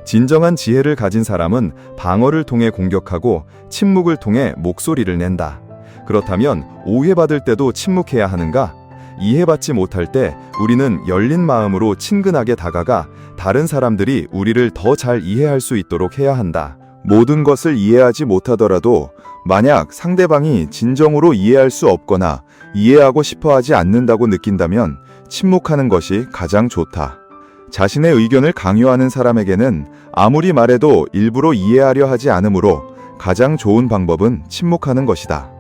진정한 지혜를 가진 사람은 방어를 통해 공격하고 침묵을 통해 목소리를 낸다. 그렇다면 오해받을 때도 침묵해야 하는가? 이해받지 못할 때 우리는 열린 마음으로 친근하게 다가가 다른 사람들이 우리를 더 잘 이해할 수 있도록 해야 한다. 모든 것을 이해하지 못하더라도 만약 상대방이 진정으로 이해할 수 없거나 이해하고 싶어 하지 않는다고 느낀다면 침묵하는 것이 가장 좋다. 자신의 의견을 강요하는 사람에게는 아무리 말해도 일부러 이해하려 하지 않으므로 가장 좋은 방법은 침묵하는 것이다.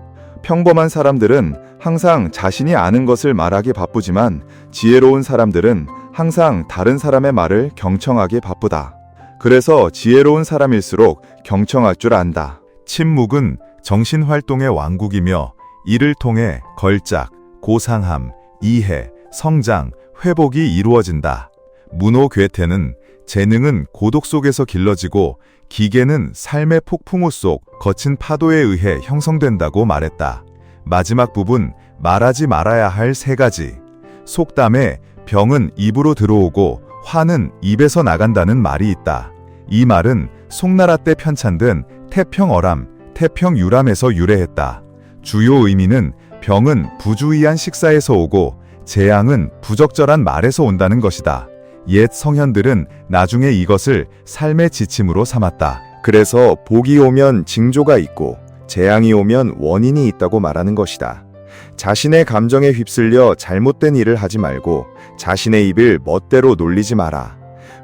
평범한 사람들은 항상 자신이 아는 것을 말하기 바쁘지만 지혜로운 사람들은 항상 다른 사람의 말을 경청하기 바쁘다. 그래서 지혜로운 사람일수록 경청할 줄 안다. 침묵은 정신활동의 왕국이며 이를 통해 걸작, 고상함, 이해, 성장, 회복이 이루어진다. 문호 괴테는 재능은 고독 속에서 길러지고 기계는 삶의 폭풍우 속 거친 파도에 의해 형성된다고 말했다. 마지막 부분, 말하지 말아야 할 3가지. 속담에 병은 입으로 들어오고 화는 입에서 나간다는 말이 있다. 이 말은 송나라 때 편찬된 태평어람, 태평유람에서 유래했다. 주요 의미는 병은 부주의한 식사에서 오고 재앙은 부적절한 말에서 온다는 것이다. 옛 성현들은 나중에 이것을 삶의 지침으로 삼았다. 그래서 복이 오면 징조가 있고 재앙이 오면 원인이 있다고 말하는 것이다. 자신의 감정에 휩쓸려 잘못된 일을 하지 말고 자신의 입을 멋대로 놀리지 마라.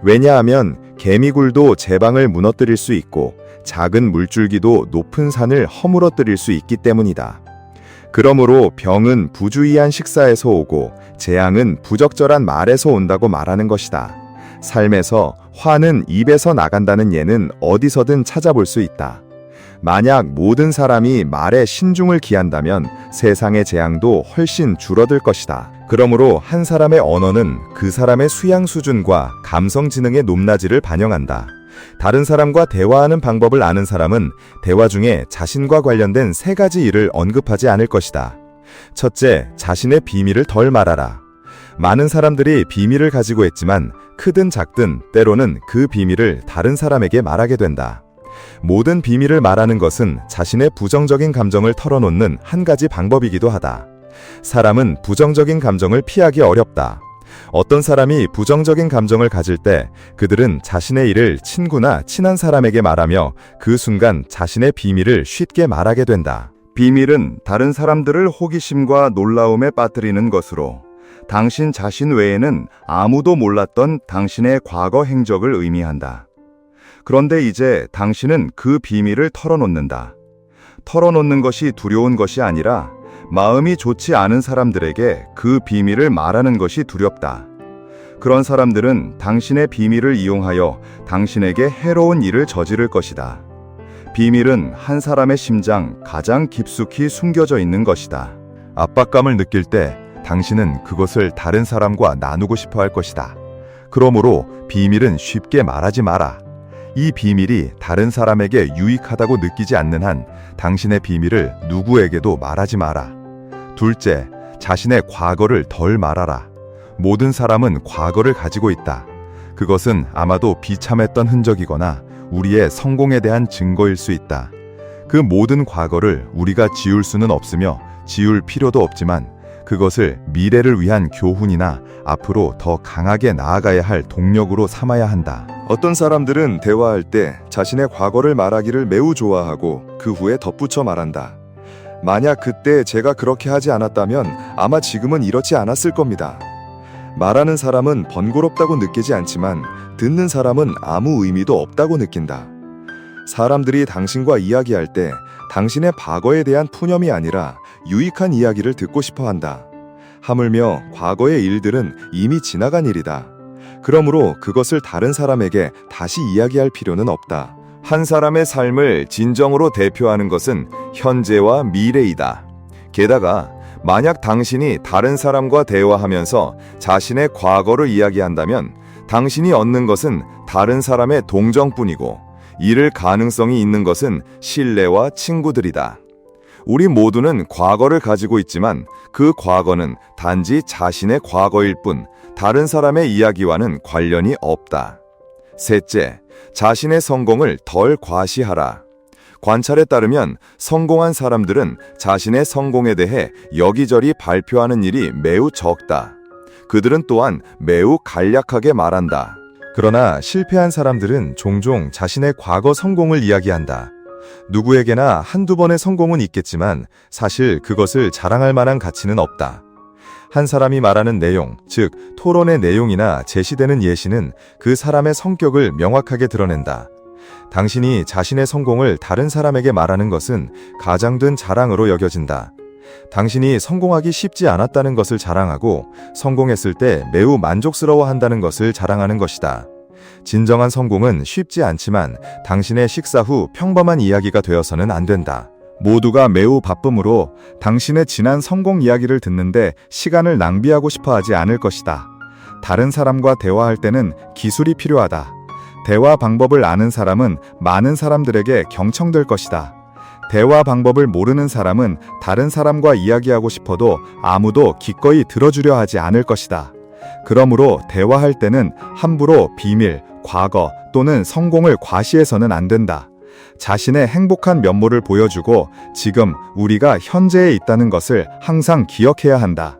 왜냐하면 개미굴도 제방을 무너뜨릴 수 있고 작은 물줄기도 높은 산을 허물어뜨릴 수 있기 때문이다. 그러므로 병은 부주의한 식사에서 오고 재앙은 부적절한 말에서 온다고 말하는 것이다. 삶에서 화는 입에서 나간다는 예는 어디서든 찾아볼 수 있다. 만약 모든 사람이 말에 신중을 기한다면 세상의 재앙도 훨씬 줄어들 것이다. 그러므로 한 사람의 언어는 그 사람의 수양 수준과 감성 지능의 높낮이를 반영한다. 다른 사람과 대화하는 방법을 아는 사람은 대화 중에 자신과 관련된 3가지 일을 언급하지 않을 것이다. 첫째, 자신의 비밀을 덜 말하라. 많은 사람들이 비밀을 가지고 있지만 크든 작든 때로는 그 비밀을 다른 사람에게 말하게 된다. 모든 비밀을 말하는 것은 자신의 부정적인 감정을 털어놓는 한 가지 방법이기도 하다. 사람은 부정적인 감정을 피하기 어렵다. 어떤 사람이 부정적인 감정을 가질 때 그들은 자신의 일을 친구나 친한 사람에게 말하며 그 순간 자신의 비밀을 쉽게 말하게 된다. 비밀은 다른 사람들을 호기심과 놀라움에 빠뜨리는 것으로 당신 자신 외에는 아무도 몰랐던 당신의 과거 행적을 의미한다. 그런데 이제 당신은 그 비밀을 털어놓는다. 털어놓는 것이 두려운 것이 아니라 마음이 좋지 않은 사람들에게 그 비밀을 말하는 것이 두렵다. 그런 사람들은 당신의 비밀을 이용하여 당신에게 해로운 일을 저지를 것이다. 비밀은 한 사람의 심장 가장 깊숙이 숨겨져 있는 것이다. 압박감을 느낄 때 당신은 그것을 다른 사람과 나누고 싶어 할 것이다. 그러므로 비밀은 쉽게 말하지 마라. 이 비밀이 다른 사람에게 유익하다고 느끼지 않는 한 당신의 비밀을 누구에게도 말하지 마라. 둘째, 자신의 과거를 덜 말하라. 모든 사람은 과거를 가지고 있다. 그것은 아마도 비참했던 흔적이거나 우리의 성공에 대한 증거일 수 있다. 그 모든 과거를 우리가 지울 수는 없으며 지울 필요도 없지만 그것을 미래를 위한 교훈이나 앞으로 더 강하게 나아가야 할 동력으로 삼아야 한다. 어떤 사람들은 대화할 때 자신의 과거를 말하기를 매우 좋아하고 그 후에 덧붙여 말한다. 만약 그때 제가 그렇게 하지 않았다면 아마 지금은 이렇지 않았을 겁니다. 말하는 사람은 번거롭다고 느끼지 않지만 듣는 사람은 아무 의미도 없다고 느낀다. 사람들이 당신과 이야기할 때 당신의 과거에 대한 푸념이 아니라 유익한 이야기를 듣고 싶어 한다. 하물며 과거의 일들은 이미 지나간 일이다. 그러므로 그것을 다른 사람에게 다시 이야기할 필요는 없다. 한 사람의 삶을 진정으로 대표하는 것은 현재와 미래이다. 게다가 만약 당신이 다른 사람과 대화하면서 자신의 과거를 이야기한다면 당신이 얻는 것은 다른 사람의 동정뿐이고 잃을 가능성이 있는 것은 신뢰와 친구들이다. 우리 모두는 과거를 가지고 있지만 그 과거는 단지 자신의 과거일 뿐 다른 사람의 이야기와는 관련이 없다. 셋째, 자신의 성공을 덜 과시하라. 관찰에 따르면 성공한 사람들은 자신의 성공에 대해 여기저리 발표하는 일이 매우 적다. 그들은 또한 매우 간략하게 말한다. 그러나 실패한 사람들은 종종 자신의 과거 성공을 이야기한다. 누구에게나 한두 번의 성공은 있겠지만 사실 그것을 자랑할 만한 가치는 없다. 한 사람이 말하는 내용, 즉 토론의 내용이나 제시되는 예시는 그 사람의 성격을 명확하게 드러낸다. 당신이 자신의 성공을 다른 사람에게 말하는 것은 가장된 자랑으로 여겨진다. 당신이 성공하기 쉽지 않았다는 것을 자랑하고 성공했을 때 매우 만족스러워한다는 것을 자랑하는 것이다. 진정한 성공은 쉽지 않지만 당신의 식사 후 평범한 이야기가 되어서는 안 된다. 모두가 매우 바쁨으로 당신의 지난 성공 이야기를 듣는데 시간을 낭비하고 싶어 하지 않을 것이다. 다른 사람과 대화할 때는 기술이 필요하다. 대화 방법을 아는 사람은 많은 사람들에게 경청될 것이다. 대화 방법을 모르는 사람은 다른 사람과 이야기하고 싶어도 아무도 기꺼이 들어주려 하지 않을 것이다. 그러므로 대화할 때는 함부로 비밀 과거 또는 성공을 과시해서는 안 된다. 자신의 행복한 면모를 보여주고 지금 우리가 현재에 있다는 것을 항상 기억해야 한다.